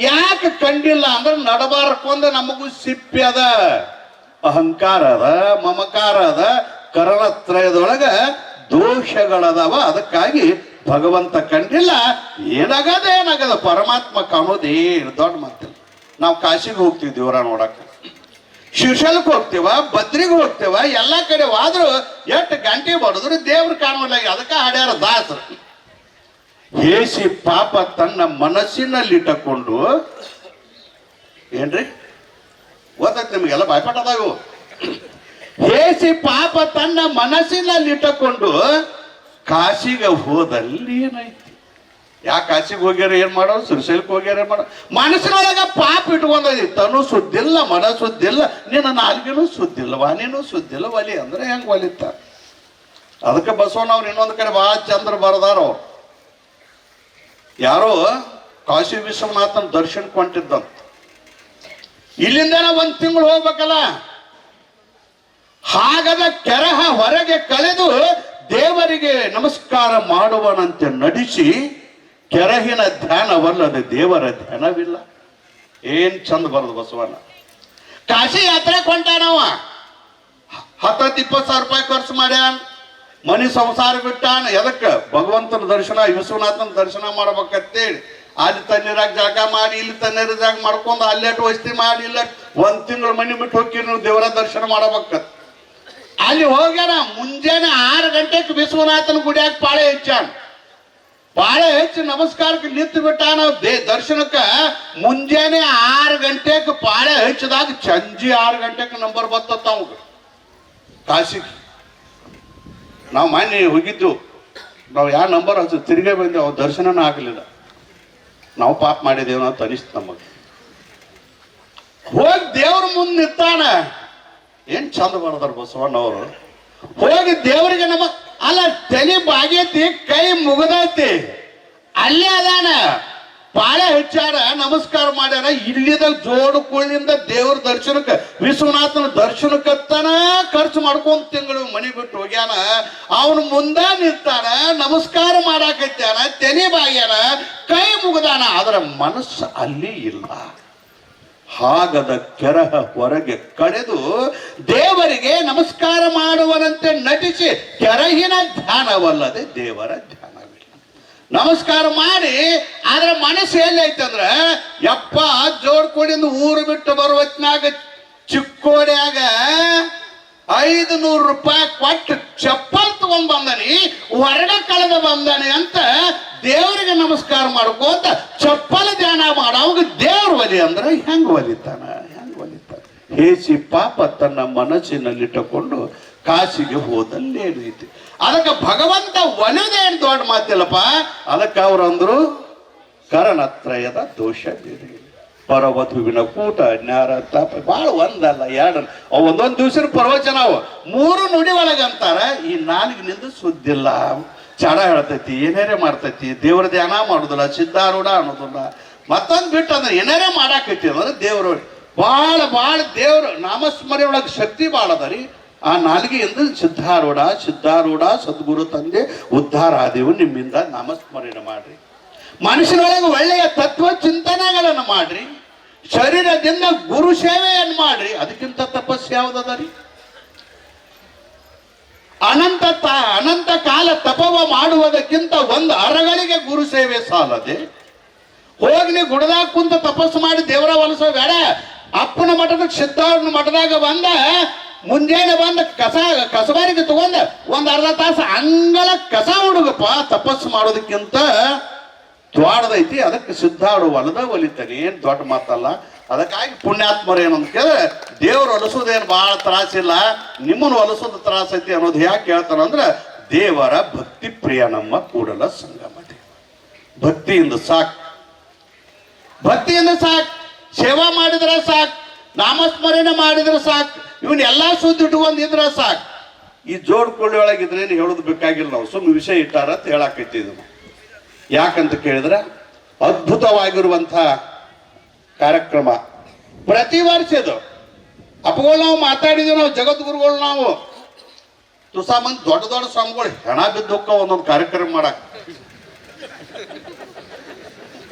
S1: ಯಾಕೆ ಕಂಡಿಲ್ಲ ಅಂದ್ರೆ ನಡಬಾರಕ್ಕೊಂದು ನಮಗೂ ಸಿಪ್ಪೆ ಅದ, ಅಹಂಕಾರ ಅದ, ಮಮಕಾರ ಅದ, ಕರಣತ್ರಯದೊಳಗ ದೋಷಗಳದಾವ. ಅದಕ್ಕಾಗಿ ಭಗವಂತ ಕಂಡಿಲ್ಲ. ಏನಾಗದ ಪರಮಾತ್ಮ ಕಾಣೋದೇನು ದೊಡ್ಡ ಮಾತಿಲ್ಲ. ನಾವು ಕಾಶಿಗೆ ಹೋಗ್ತೀವಿ ದೇವರ ನೋಡಕ, ಶಿರ್ಷಲ್ಕ್ ಹೋಗ್ತೀವ, ಬದ್ರಿಗೆ ಹೋಗ್ತೀವ, ಎಲ್ಲ ಕಡೆ ಹೋದ್ರು ಎಷ್ಟು ಗಂಟೆ ಬಡಿದ್ರು ದೇವ್ರು ಕಾಣುವಲ್ಲ. ಅದಕ್ಕೆ ಹಾಡ್ಯಾರ ದಾಸರು, ಹೇಸಿ ಪಾಪ ತನ್ನ ಮನಸ್ಸಿನಲ್ಲಿಟ್ಟಕೊಂಡು. ಏನ್ರಿ ಗೊತ್ತೈತಿ ನಿಮ್ಗೆಲ್ಲ ಬಾಯ್ಪಾಟದಾಗು. ಹೇಸಿ ಪಾಪ ತನ್ನ ಮನಸ್ಸಿನಲ್ಲಿಟ್ಟಕೊಂಡು ಕಾಶಿಗೆ ಹೋದಲ್ಲಿ ಏನೈತಿ? ಯಾಕೆ ಕಾಶಿಗೆ ಹೋಗ್ಯಾರ ಏನ್ ಮಾಡೋರು, ಶ್ರೀಶೈಲಕ್ಕೆ ಹೋಗ್ಯಾರ ಏನ್ ಮಾಡೋ? ಮನಸ್ಸಿನೊಳಗ ಪಾಪ ಇಟ್ಕೊಂಡೈತಿ. ತನು ಸುದ್ದಿಲ್ಲ, ಮನ ಸುದ್ದಿಲ್ಲ, ನಿನ್ನ ನಾಲ್ಗೆನೂ ಸುದ್ದಿಲ್ಲ, ವಾಣಿನೂ ಸುದ್ದಿಲ್ಲ. ಒಲಿ ಅಂದ್ರೆ ಹೆಂಗ್ ಒಲಿತ? ಅದಕ್ಕೆ ಬಸವಣ್ಣವ್ರು ಇನ್ನೊಂದು ಕಡೆ ಬಹಳ ಚಂದ್ರ ಬರದಾರೋ. ಯಾರೋ ಕಾಶಿ ವಿಶ್ವನಾಥನ ದರ್ಶನಕ್ಕೆ ಹೊಂಟಿದ್ದಂತ. ಇಲ್ಲಿಂದ ಒಂದ್ ತಿಂಗಳು ಹೋಗ್ಬೇಕಲ್ಲ. ಹಾಗದ ಕೆರಹ ಹೊರಗೆ ಕಳೆದು ದೇವರಿಗೆ ನಮಸ್ಕಾರ ಮಾಡುವನಂತೆ ನಡಿಸಿ, ಕೆರಹಿನ ಧ್ಯಾನವಲ್ಲದೆ ದೇವರ ಧ್ಯಾನವಿಲ್ಲ. ಏನ್ ಚಂದ ಬರೋದು ಬಸವಣ್ಣ. ಕಾಶಿ ಯಾತ್ರೆ ಕೊಂಟಾನವ, 10-20 ಸಾವಿರ ರೂಪಾಯಿ ಖರ್ಚು ಮಾಡ್ಯಾನ, ಮನಿ ಸಂಸಾರ ಬಿಟ್ಟಾನ. ಎದಕ್ಕ? ಭಗವಂತನ ದರ್ಶನ, ವಿಶ್ವನಾಥನ ದರ್ಶನ ಮಾಡ್ಬೇಕಂತೇಳಿ. ಅಲ್ಲಿ ತಣ್ಣೀರಾಗ ಜಾಗ ಮಾಡಿ, ಇಲ್ಲಿ ತಣ್ಣೀರ ಜಾಗ ಮಾಡ್ಕೊಂಡು, ಅಲ್ಲೆಟ್ಟು ವಸ್ತಿ ಮಾಡಿ, ಇಲ್ಲ 1 ತಿಂಗಳು ಮನಿ ಬಿಟ್ಟು ಹೋಗಿ ನೀವು ದೇವರ ದರ್ಶನ ಮಾಡಬೇಕಂತ. ಅಲ್ಲಿ ಹೋಗ್ಯಾನ. ಮುಂಜಾನೆ 6 ಗಂಟೆಗೆ ವಿಶ್ವನಾಥನ ಗುಡಿಯಾಗ ಪಾಳೆ ಹೆಚ್ಚಾನ. ಪಾಳೆ ಹೆಚ್ಚಿ ನಮಸ್ಕಾರಕ್ಕೆ ನಿಂತು ಬಿಟ್ಟಾನ. ದರ್ಶನಕ್ಕ ಮುಂಜಾನೆ 6 ಗಂಟೆಗೆ ಪಾಳೆ ಹೆಚ್ಚಿದಾಗ ಸಂಜೆ 6 ಗಂಟೆಗೆ ನಂಬರ್ ಬರ್ತತ್ತ ಅವಾಗ ಕಾಶಿಗೆ. ನಾವು ಮೊನ್ನೆ ಹೋಗಿದ್ದು, ನಾವು ಯಾವ ನಂಬರ್ ಹಚ್ಚು ತಿರುಗೇ ಬಂದೇವು, ಅವ್ರ ದರ್ಶನನ ಆಗಲಿಲ್ಲ. ನಾವು ಪಾಪ ಮಾಡಿದೇವ ಅಂತ ಅನಿಸ್ತು ನಮಗೆ. ಹೋಗಿ ದೇವ್ರ ಮುಂದೆ ನಿಂತಾನ. ಏನ್ ಚಂದ ಬರ್ದಾರ ಬಸವಣ್ಣವರು. ಹೋಗಿ ದೇವರಿಗೆ ಅಲ್ಲ, ತಲೆ ಬಾಗೈತಿ, ಕೈ ಮುಗದೈತಿ, ಅಲ್ಲೇ ಅದಾನ. ಪಾಳೆ ಹೆಚ್ಚಾರ, ನಮಸ್ಕಾರ ಮಾಡ್ಯಾರ. ಇಲ್ಲಿದ ಜೋಡು ಕುಳ್ಳಿಂದ ದೇವ್ರ ದರ್ಶನಕ್ಕೆ, ವಿಶ್ವನಾಥನ ದರ್ಶನಕ್ಕತ್ತಾನ ಖರ್ಚು ಮಾಡ್ಕೊಂಡ್ ತಿಂಗಳು ಮನಿ ಬಿಟ್ಟು ಹೋಗ್ಯಾನ. ಅವನು ಮುಂದ ನಿಂತಾನ, ನಮಸ್ಕಾರ ಮಾಡಾಕತ್ಯಾನ, ತೆನೆ ಬಾಗ್ಯಾನ, ಕೈ ಮುಗದಾನ. ಅದರ ಮನಸ್ಸು ಅಲ್ಲಿ ಇಲ್ಲ. ಹಾಗದ ಕೆರಹ ಹೊರಗೆ ಕಳೆದು ದೇವರಿಗೆ ನಮಸ್ಕಾರ ಮಾಡುವನಂತೆ ನಟಿಸಿ, ಕೆರಹಿನ ಧ್ಯಾನವಲ್ಲದೆ ದೇವರ ಧ್ಯಾನವಿಲ್ಲ. ನಮಸ್ಕಾರ ಮಾಡಿ ಆದ್ರೆ ಮನಸ್ಸು ಎಲ್ಲೈತಂದ್ರ, ಯಪ್ಪ ಜೋಡ್ಕೋಡಿಂದ ಊರು ಬಿಟ್ಟು ಬರುವತ್ನಾಗ ಚಿಕ್ಕೋಡ್ಯಾಗ 500 ರೂಪಾಯಿ ಕೊಟ್ಟು ಚಪ್ಪಲ್ ತಗೊಂಡ್ ಬಂದನಿ, ಹೊರಗ ಕಳೆದ ಬಂದನಿ ಅಂತ ದೇವರಿಗೆ ನಮಸ್ಕಾರ ಮಾಡ್ಕೋತ ಚಪ್ಪಲ ಧ್ಯಾನ ಮಾಡೋವಾಗ ದೇವ್ರ ಒಲಿ ಅಂದ್ರೆ ಹೆಂಗ್ ಒಲಿತಾನ? ಹೇಸಿ ಪಾಪ ತನ್ನ ಮನಸ್ಸಿನಲ್ಲಿಟ್ಟುಕೊಂಡು ಕಾಶಿಗೆ ಹೋದಲ್ಲೇನೈತಿ. ಅದಕ್ಕೆ ಭಗವಂತ ಒಲಿದೇನು ದೊಡ್ಡ ಮಾತಿಲ್ಲಪ್ಪ. ಅದಕ್ಕೆ ಅವ್ರಂದ್ರು ಕರಣತ್ರಯದ ದೋಷ ಬೇರೆ, ಪರವಧುವಿನ ಕೂಟ, ಜ್ಞಾರ ತಾಪ, ಭಾಳ ಒಂದಲ್ಲ ಎರಡಲ್ಲ, ಒಂದೊಂದು ದಿವ್ಸದ ಪ್ರವಚನ ಅವು 3 ನುಡಿ ಒಳಗಂತಾರ. ಈ 4ನಿಂದ ಸುದ್ದಿಲ್ಲ, ಚಡ ಹೇಳ್ತೈತಿ, ಏನೇರೇ ಮಾಡ್ತೈತಿ, ದೇವ್ರ ಧ್ಯಾನ ಮಾಡುದಿಲ್ಲ, ಸಿದ್ಧಾರೂಢ ಅನ್ನೋದಿಲ್ಲ. ಮತ್ತೊಂದು ಬಿಟ್ಟು ಅಂದ್ರೆ ಏನಾರೇ ಮಾಡಾಕೈತಿ ಅಂದ್ರೆ ದೇವ್ರ ಭಾಳ ದೇವ್ರ ನಾಮಸ್ಮರಣೆ ಒಳಗೆ ಶಕ್ತಿ ಭಾಳ ಅದ ರೀ. ಆ 4ಗೆಯಿಂದ ಸಿದ್ಧಾರೂಢ ಸದ್ಗುರು ತಂದೆ ಉದ್ಧಾರ ಆದೇವು, ನಿಮ್ಮಿಂದ ನಾಮಸ್ಮರಣೆ ಮಾಡ್ರಿ. ಮನುಷ್ಯನೊಳಗೆ ಒಳ್ಳೆಯ ತತ್ವ ಚಿಂತನೆಗಳನ್ನು ಮಾಡ್ರಿ. ಶರೀರದಿಂದ ಗುರು ಸೇವೆಯನ್ನು ಮಾಡ್ರಿ. ಅದಕ್ಕಿಂತ ತಪಸ್ಸು ಯಾವ್ದದ ರೀ? ಅನಂತ ಕಾಲ ತಪವ ಮಾಡುವುದಕ್ಕಿಂತ 1 ಅರಗಳಿಗೆ ಗುರು ಸೇವೆ ಸಾಲದೆ. ಹೋಗಿ ನೀವು ಗುಡದಾಗ ಕುಂತ ತಪಸ್ಸು ಮಾಡಿ ದೇವರ ಒಲಿಸೋ ಬೇಡ. ಅಪ್ಪನ ಮಠದ ಸಿದ್ಧಾರೂಢನ ಮಠದಾಗ ಬಂದ, ಮುಂಜಾನೆ ಬಂದ ಕಸಬಾರಿಗೆ ತಗೊಂಡ 1 ಅರ್ಧ ತಾಸು ಅಂಗಳ ಕಸ ಹುಡುಗಪ್ಪ. ತಪಸ್ಸು ಮಾಡೋದಕ್ಕಿಂತ ದ್ವಾಡದೈತಿ. ಅದಕ್ಕೆ ಸಿದ್ಧಾರು ಹೊಲದ ಒಲಿತಾನೆ, ಏನ್ ದೊಡ್ಡ ಮಾತಲ್ಲ. ಅದಕ್ಕಾಗಿ ಪುಣ್ಯಾತ್ಮರು ಏನಂತ ಕೇಳಿದ್ರೆ, ದೇವ್ರು ಹೊಲಸೋದೇನು ಬಹಳ ತ್ರಾಸಿಲ್ಲ, ನಿಮ್ಮನ್ನು ಹೊಲಸೋದು ತ್ರಾಸೈತಿ ಅನ್ನೋದು ಯಾಕೆ ಹೇಳ್ತಾರಂದ್ರೆ, ದೇವರ ಭಕ್ತಿ ಪ್ರಿಯ ನಮ್ಮ ಕೂಡಲ ಸಂಗಮ ದೇವ. ಭಕ್ತಿಯಿಂದ ಸಾಕು. ಭಕ್ತಿಯಿಂದ ಸಾಕು, ಸೇವಾ ಮಾಡಿದ್ರೆ ಸಾಕು, ನಾಮಸ್ಮರಣೆ ಮಾಡಿದ್ರೆ ಸಾಕು, ಇವನ್ನೆಲ್ಲ ಸುದ್ದಿ ಇಟ್ಕೊಂಡಿದ್ರೆ ಸಾಕು. ಈ ಜೋಡ್ಕೊಳ್ಳಿ ಒಳಗಿದ್ರೇನು ಹೇಳೋದು ಬೇಕಾಗಿಲ್ಲ. ನಾವು ಸುಮ್ಮನೆ ವಿಷಯ ಇಟ್ಟಾರ ಅಂತ ಹೇಳಾಕೈತಿದ್ವು. ಯಾಕಂತ ಕೇಳಿದ್ರೆ ಅದ್ಭುತವಾಗಿರುವಂಥ ಕಾರ್ಯಕ್ರಮ. ಪ್ರತಿ ವರ್ಷ ಇದು ಅಪ್ಪಗಳು ನಾವು ಮಾತಾಡಿದ್ವಿ. ನಾವು ಜಗದ್ಗುರುಗಳು ನಾವು ತುಸಾ ಮಂದಿ ದೊಡ್ಡ ದೊಡ್ಡ ಸ್ವಾಮಿಗಳು ಹೆಣ ಬಿದ್ದೋಕ್ಕ ಒಂದೊಂದು ಕಾರ್ಯಕ್ರಮ ಮಾಡಕ್.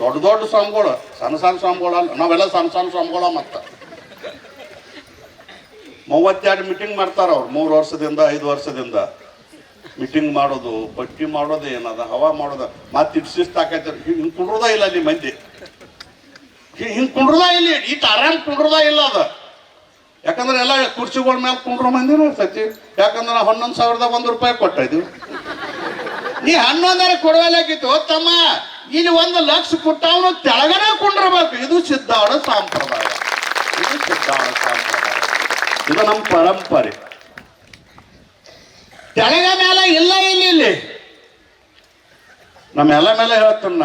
S1: ದೊಡ್ಡ ದೊಡ್ಡ ಸ್ವಾಮಿಗಳು, ಸಣ್ಣ ಸಣ್ಣ ಸ್ವಾಮಿಗಳಲ್ಲ, ನಾವೆಲ್ಲ ಸಣ್ಣ ಸಣ್ಣ ಸ್ವಾಮಿಗಳ. ಮತ್ತ 32 ಮೀಟಿಂಗ್ ಮಾಡ್ತಾರ ಅವ್ರು. 3 ವರ್ಷದಿಂದ 5 ವರ್ಷದಿಂದ ಮೀಟಿಂಗ್ ಮಾಡೋದು, ಪಟ್ಟಿ ಮಾಡೋದು, ಏನದ ಹವಾ ಮಾಡೋದು, ಮತ್ತೆ ಇಡ್ಸಿಸ್ತಾಕೈತೆ. ಹಿಂಗೆ ಕುಂಡ್ರದ ಇಲ್ಲ ಅಲ್ಲಿ ಮಂದಿ, ಹಿಂಗೆ ಕುಂಡ್ರದ ಇಲ್ಲ, ಇಟ್ಟು ಆರಾಮ್ ಕುಂಡ್ರದ ಇಲ್ಲ ಅದ. ಯಾಕಂದ್ರೆ ಎಲ್ಲ ಕುರ್ಚಿಗಳ ಮೇಲೆ ಕುಂಡ್ರ ಮಂದಿನ ಸತಿ. ಯಾಕಂದ್ರೆ ನಾವು 11,001 ರೂಪಾಯಿ ಕೊಟ್ಟ ಇದೀವಿ. ನೀ 11 ಕೊಡವಲ್ಲಾಗಿತ್ತು ತಮ್ಮ. ಇಲ್ಲಿ 1 ಲಕ್ಷ ಕೊಟ್ಟವನು ತೆಳಗನೆ ಕುಂಡ್ರಬೇಕು. ಇದು ಸಿದ್ಧಾವಡ ಸಂಪ್ರದಾಯ, ಇದು ಸಿದ್ಧಾವಡ ಸಂಪ್ರದಾಯ, ಇದು ನಮ್ಮ ಪರಂಪರೆ. ತೆಳಗ ಮೇಲೆ ಇಲ್ಲ ಇಲ್ಲಿ ನಮ್ಮೆಲ್ಲ ಮೇಲೆ ಹೇಳ್ತನ್ನ.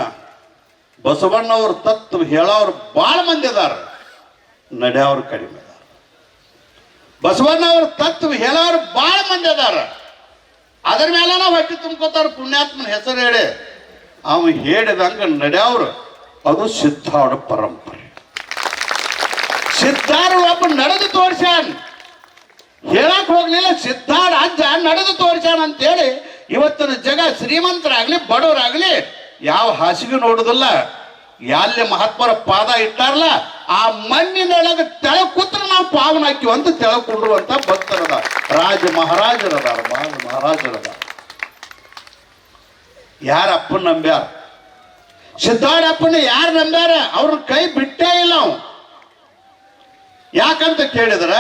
S1: ಬಸವಣ್ಣವ್ರ ತತ್ವ ಹೇಳೋರು ಭಾಳ ಮಂದಿ ಅದಾರ, ನಡೆಯವ್ರು ಕಡಿಮೆ ಅದಾರ. ಬಸವಣ್ಣವ್ರ ತತ್ವ ಹೇಳೋರು ಭಾಳ ಮಂದಿ ಅದಾರ, ಅದ್ರ ಮೇಲೆ ನಾವು ಹೊಟ್ಟೆ ತುಂಬ್ಕೋತಾರ. ಪುಣ್ಯಾತ್ಮನ ಹೆಸರು ಹೇಳಿ ಅವ ಹೇಳಿದಂಗ ನಡೆಯವ್ರು. ಅದು ಸಿದ್ಧಾವಡ ಪರಂಪರೆ. ಸಿದ್ಧಾರ ಒಬ್ಬ ನಡೆದು ತೋರ್ಸ್ಯಾನ್, ಹೇಳಕ್ ಹೋಗ್ಲಿಲ್ಲ. ಸಿದ್ಧಾರ ಅಜ್ಜ ನಡೆದು ತೋರ್ಸ್ಯಾನ ಅಂತೇಳಿ ಇವತ್ತಿನ ಜಗ ಶ್ರೀಮಂತರಾಗ್ಲಿ ಬಡವರಾಗ್ಲಿ ಯಾವ ಹಾಸಿಗೆ ನೋಡುದಿಲ್ಲ. ಎಲ್ಲಿ ಮಹಾತ್ಮರ ಪಾದ ಇಟ್ಟಾರಲ್ಲ ಆ ಮಣ್ಣಿನೊಳಗೆ ತೆಳಗ್ ಕೂತ್ರ ನಾವು ಪಾವನ ಹಾಕಿವ ಅಂತ ತೆಳಕೊಂಡಿರುವಂತ ಭಕ್ತರದ ರಾಜ ಮಹಾರಾಜರದಾರ, ಮಹಾರಾಜರದ. ಯಾರ ಅಪ್ಪನ ನಂಬ್ಯಾರ? ಸಿದ್ಧಾಡಪ್ಪನ ಯಾರು ನಂಬ್ಯಾರ? ಅವ್ರ ಕೈ ಬಿಟ್ಟೇ ಇಲ್ಲ ನಾವು. ಯಾಕಂತ ಕೇಳಿದ್ರ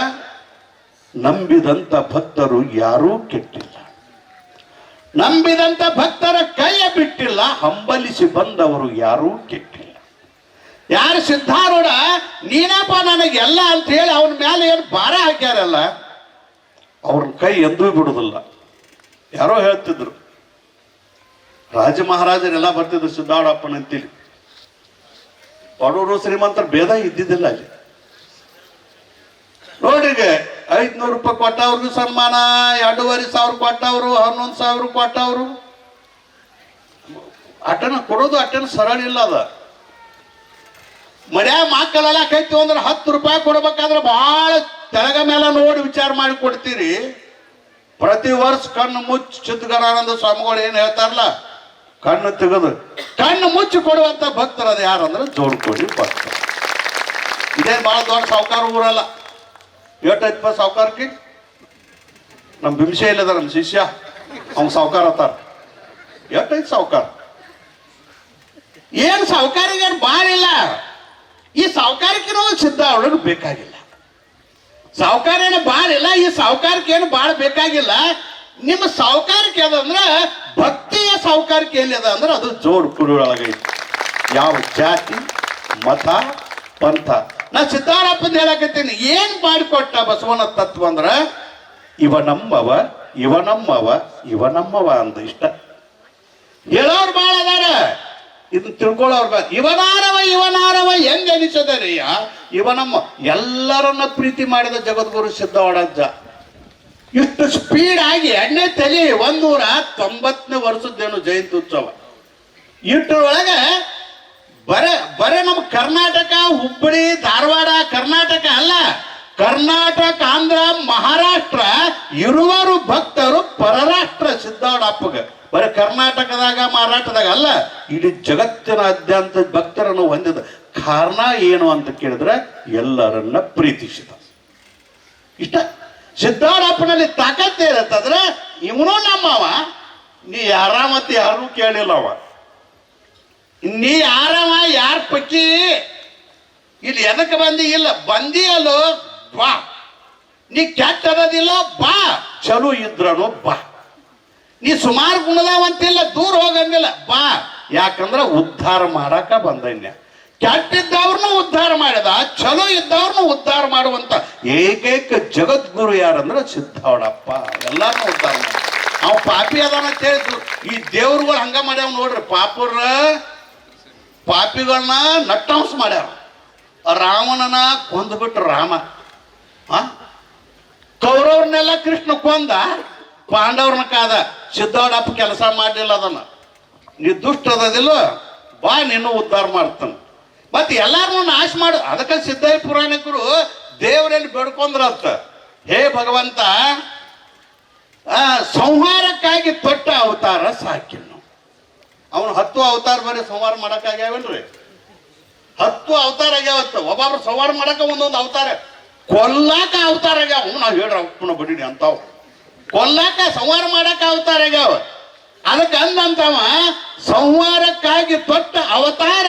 S1: ನಂಬಿದಂತ ಭಕ್ತರು ಯಾರೂ ಕೆಟ್ಟಿಲ್ಲ, ನಂಬಿದಂತ ಭಕ್ತರ ಕೈಯ ಬಿಟ್ಟಿಲ್ಲ, ಹಂಬಲಿಸಿ ಬಂದವರು ಯಾರೂ ಕೆಟ್ಟಿಲ್ಲ. ಯಾರು ಸಿದ್ಧಾರೂಢ ನೀನಪ್ಪ ನನಗೆಲ್ಲ ಅಂತ ಹೇಳಿ ಅವನ ಮೇಲೆ ಏನು ಭಾರ ಹಾಕ್ಯಾರಲ್ಲ ಅವ್ರನ್ನ ಕೈ ಎಂದೂ ಬಿಡುದಿಲ್ಲ. ಯಾರೋ ಹೇಳ್ತಿದ್ರು, ರಾಜ ಮಹಾರಾಜರೆಲ್ಲ ಬರ್ತಿದ್ರು ಸಿದ್ಧಾರೂಢಪ್ಪನಂತೇಳಿ. ಬಡವರು ಶ್ರೀಮಂತರು ಭೇದ ಇದ್ದಿದ್ದಿಲ್ಲ ಅಲ್ಲಿ. ನೋಡ್ರಿಗ 500 ರೂಪಾಯಿ ಕೊಟ್ಟವ್ರಿಗೂ ಸನ್ಮಾನ, 2,500 ಕೊಟ್ಟವ್ರು, 11,000 ಕೊಟ್ಟವ್ರು. ಅಟನ ಕೊಡೋದು ಅಟನ ಸರಳ ಇಲ್ಲ. ಅದ ಮಡ್ಯಾ ಮಕ್ಕಳೆಲ್ಲ ಕೈತು ಅಂದ್ರೆ 10 ರೂಪಾಯಿ ಕೊಡ್ಬೇಕಾದ್ರೆ ಬಹಳ ತೆಳಗ ಮೇಲೆ ನೋಡಿ ವಿಚಾರ ಮಾಡಿ ಕೊಡ್ತೀರಿ. ಪ್ರತಿ ವರ್ಷ ಕಣ್ಣು ಮುಚ್ಚಿ ಚಿತ್ತಗಾನಂದ ಸ್ವಾಮಿಗಳು ಏನ್ ಹೇಳ್ತಾರಲ್ಲ, ಕಣ್ಣು ತೆಗೆದು ಕಣ್ಣು ಮುಚ್ಚಿ ಕೊಡುವಂತ ಭಕ್ತರು ಅದು ಯಾರಂದ್ರೆ ಜೋಡ್ಕೊಳ್ಳಿ ಭಕ್ತರು. ಇದೇನು ಬಹಳ ದೊಡ್ಡ ಸಾವುಕಾರ ಊರಲ್ಲ. 8 ಸಾವುಕಾರಕ್ಕೆ ನಮ್ಮ ಬಿಂಸೆ ಇಲ್ಲದ ನಮ್ಮ ಶಿಷ್ಯ ಅವ್ನ ಸಾವುಕಾರ ಅತ್ತಾರ. 8 ಸಾವುಕಾರ ಏನ್ ಸಾವುಕಾರಿಗೆ ಬಾಳ ಇಲ್ಲ. ಈ ಸಾವುಕಾರಕ್ಕೆ ಸಿದ್ಧಾರೂಢರು ಬೇಕಾಗಿಲ್ಲ. ಸಾವುಕಾರ ಏನು ಬಾಳ ಇಲ್ಲ, ಈ ಸಾವುಕಾರಕ್ಕೆ ಏನು ಬಾಳ ಬೇಕಾಗಿಲ್ಲ. ನಿಮ್ಮ ಸಾವುಕಾರಕ್ಕೆ ಅದಂದ್ರ ಭಕ್ತಿಯ ಸಾವುಕಾರಕ್ಕೆ ಎಲ್ಲಿದೆ ಅಂದ್ರೆ ಅದು ಜೋಡ್ ಕುರುಳೊಳಗೈತಿ. ಯಾವ ಜಾತಿ ಮತ ಪಂಥ. ನಾ ಸಿದ್ಧಾರಪ್ಪಂದು ಹೇಳಕತ್ತೀನಿ. ಏನ್ ಮಾಡಿಕೊಟ್ಟ ಬಸವನ ತತ್ವ ಅಂದ್ರ ಇವ ನಮ್ಮವ, ಇವ ನಮ್ಮವ, ಇವ ನಮ್ಮವ ಅಂತ ಇಷ್ಟ ಹೇಳೋರು ಬಾಳ ಅದಾರ. ಇದನ್ನ ತಿಳ್ಕೊಳ್ಳೋರು ಬಾ. ಇವನಾರವ ಹೆಂಗ್ ಅನಿಸದರಿಯ ಇವ ನಮ್ಮ ಎಲ್ಲರನ್ನ ಪ್ರೀತಿ ಮಾಡಿದ ಜಗದ್ಗುರು ಸಿದ್ಧಾರೂಢಜ್ಜ. ಇಷ್ಟು ಸ್ಪೀಡ್ ಆಗಿ 2ನೇ ತಲೆ 190ನೇ ವರ್ಷದ್ದೇನು ಜಯಂತಿ ಉತ್ಸವ. ಇಷ್ಟರೊಳಗೆ ಬರೇ ನಮ್ಮ ಕರ್ನಾಟಕ, ಹುಬ್ಬಳ್ಳಿ, ಧಾರವಾಡ, ಕರ್ನಾಟಕ ಅಲ್ಲ, ಕರ್ನಾಟಕ, ಆಂಧ್ರ, ಮಹಾರಾಷ್ಟ್ರ ಇರುವರು ಭಕ್ತರು ಪರರಾಷ್ಟ್ರ ಸಿದ್ಧಾರೂಢಪ್ಪಗೆ. ಬರೀ ಕರ್ನಾಟಕದಾಗ ಮಹಾರಾಷ್ಟ್ರದಾಗ ಅಲ್ಲ, ಇಡೀ ಜಗತ್ತಿನಾದ್ಯಂತ ಭಕ್ತರನ್ನು ಹೊಂದಿದ ಕಾರಣ ಏನು ಅಂತ ಕೇಳಿದ್ರೆ ಎಲ್ಲರನ್ನ ಪ್ರೀತಿಸಿದ. ಇಷ್ಟ ಸಿದ್ಧಾರೂಢಪ್ಪನಲ್ಲಿ ತಾಕತ್ತೇ ಇರತ್ತಂದ್ರೆ ಇವನು ನಮ್ಮವ. ನೀ ಯಾರ ಮತ್ತೆ ಯಾರು ಕೇಳಿಲ್ಲವ. ನೀ ಯಾರವ, ಯಾರ ಪಕ್ಕಿ, ಇಲ್ಲಿ ಎದಕ್ಕೆ ಬಂದಿ? ಇಲ್ಲ ಬಂದಿ ಅಲ್ಲೋ ಬಾ. ನೀ ಕೆಟ್ಟದಿಲ್ಲ ಬಾ, ಚಲೋ ಇದ್ರನು ಬಾ. ನೀ ಸುಮಾರು ಗುಣದವಂತಿಲ್ಲ, ದೂರ ಹೋಗಂಗಿಲ್ಲ ಬಾ. ಯಾಕಂದ್ರೆ ಉದ್ಧಾರ ಮಾಡಾಕ ಬಂದನ್ಯ. ಕೆಟ್ಟಿದ್ದವ್ರನ್ನು ಉದ್ಧಾರ ಮಾಡಿದ, ಚಲೋ ಇದ್ದವ್ರನ್ನು ಉದ್ಧಾರ ಮಾಡುವಂತ ಏಕೈಕ ಜಗದ್ಗುರು ಯಾರಂದ್ರೆ ಸಿದ್ಧಾರೂಢಪ್ಪ. ಎಲ್ಲಾರನ್ನೂ ಉದ್ಧಾರ ಮಾಡಿ. ಅವ್ ಪಾಪಿ ಅದಾನ ಅಂತ ಹೇಳಿದ್ರು. ಈ ದೇವ್ರುಗಳು ಹಂಗ ಮಾಡ್ಯಾವ ನೋಡ್ರಿ. ಪಾಪುರ ಪಾಪಿಗಳನ್ನ ನಟ್ಟಾಂಶ ಮಾಡ್ಯಾರ. ರಾವಣನ ಕೊಂದ್ಬಿಟ್ರು ರಾಮ. ಕೌರವ್ರನ್ನೆಲ್ಲ ಕೃಷ್ಣ ಕೊಂದ, ಪಾಂಡವ್ರನ್ನ ಕಾದ. ಸಿದ್ದೋಡಪ್ಪ ಕೆಲಸ ಮಾಡಲಿಲ್ಲ ಅದನ್ನ. ನೀ ದುಷ್ಟ ಅದದಿಲ್ಲ, ಬಾ ನಿನ್ನೂ ಉದ್ಧಾರ ಮಾಡ್ತಾನೆ. ಮತ್ತೆ ಎಲ್ಲಾರನ್ನೂ ನಾಶ ಮಾಡು. ಅದಕ್ಕೆ ಸಿದ್ಧಾಯ ಪುರಾಣಿಕರು ದೇವರಲ್ಲಿ ಬೇಡ್ಕೊಂಡ್ರಂತ, ಹೇ ಭಗವಂತ, ಸಂಹಾರಕ್ಕಾಗಿ ತೊಟ್ಟ ಅವತಾರ ಸಾಕಿನ್ನು. ಅವನು 10 ಅವತಾರ ಬರೀ ಸಂಹಾರ ಮಾಡಕ್ಕಾಗ್ಯಾವಲ್ರಿ. 10 ಅವತಾರ ಆಗ್ಯಾವತ್ತ. ಒಬ್ಬೊಬ್ರು ಸಂಹಾರ ಮಾಡಕ ಒಂದೊಂದು ಅವತಾರ, ಕೊಲ್ಲಾಕ ಅವತಾರ ಆಗ್ಯಾವ. ನಾವು ಹೇಳ್ರ ಅಪ್ಪನ ಬಡೀನಿ ಅಂತಾವ್. ಕೊಲ್ಲಾಕ ಸಂಹಾರ ಮಾಡಕ ಅವತಾರ ಆಗ್ಯಾವ. ಅದಕ್ಕೆ ಅಂದಂತವ ಸಂಹಾರಕ್ಕಾಗಿ ತೊಟ್ಟ ಅವತಾರ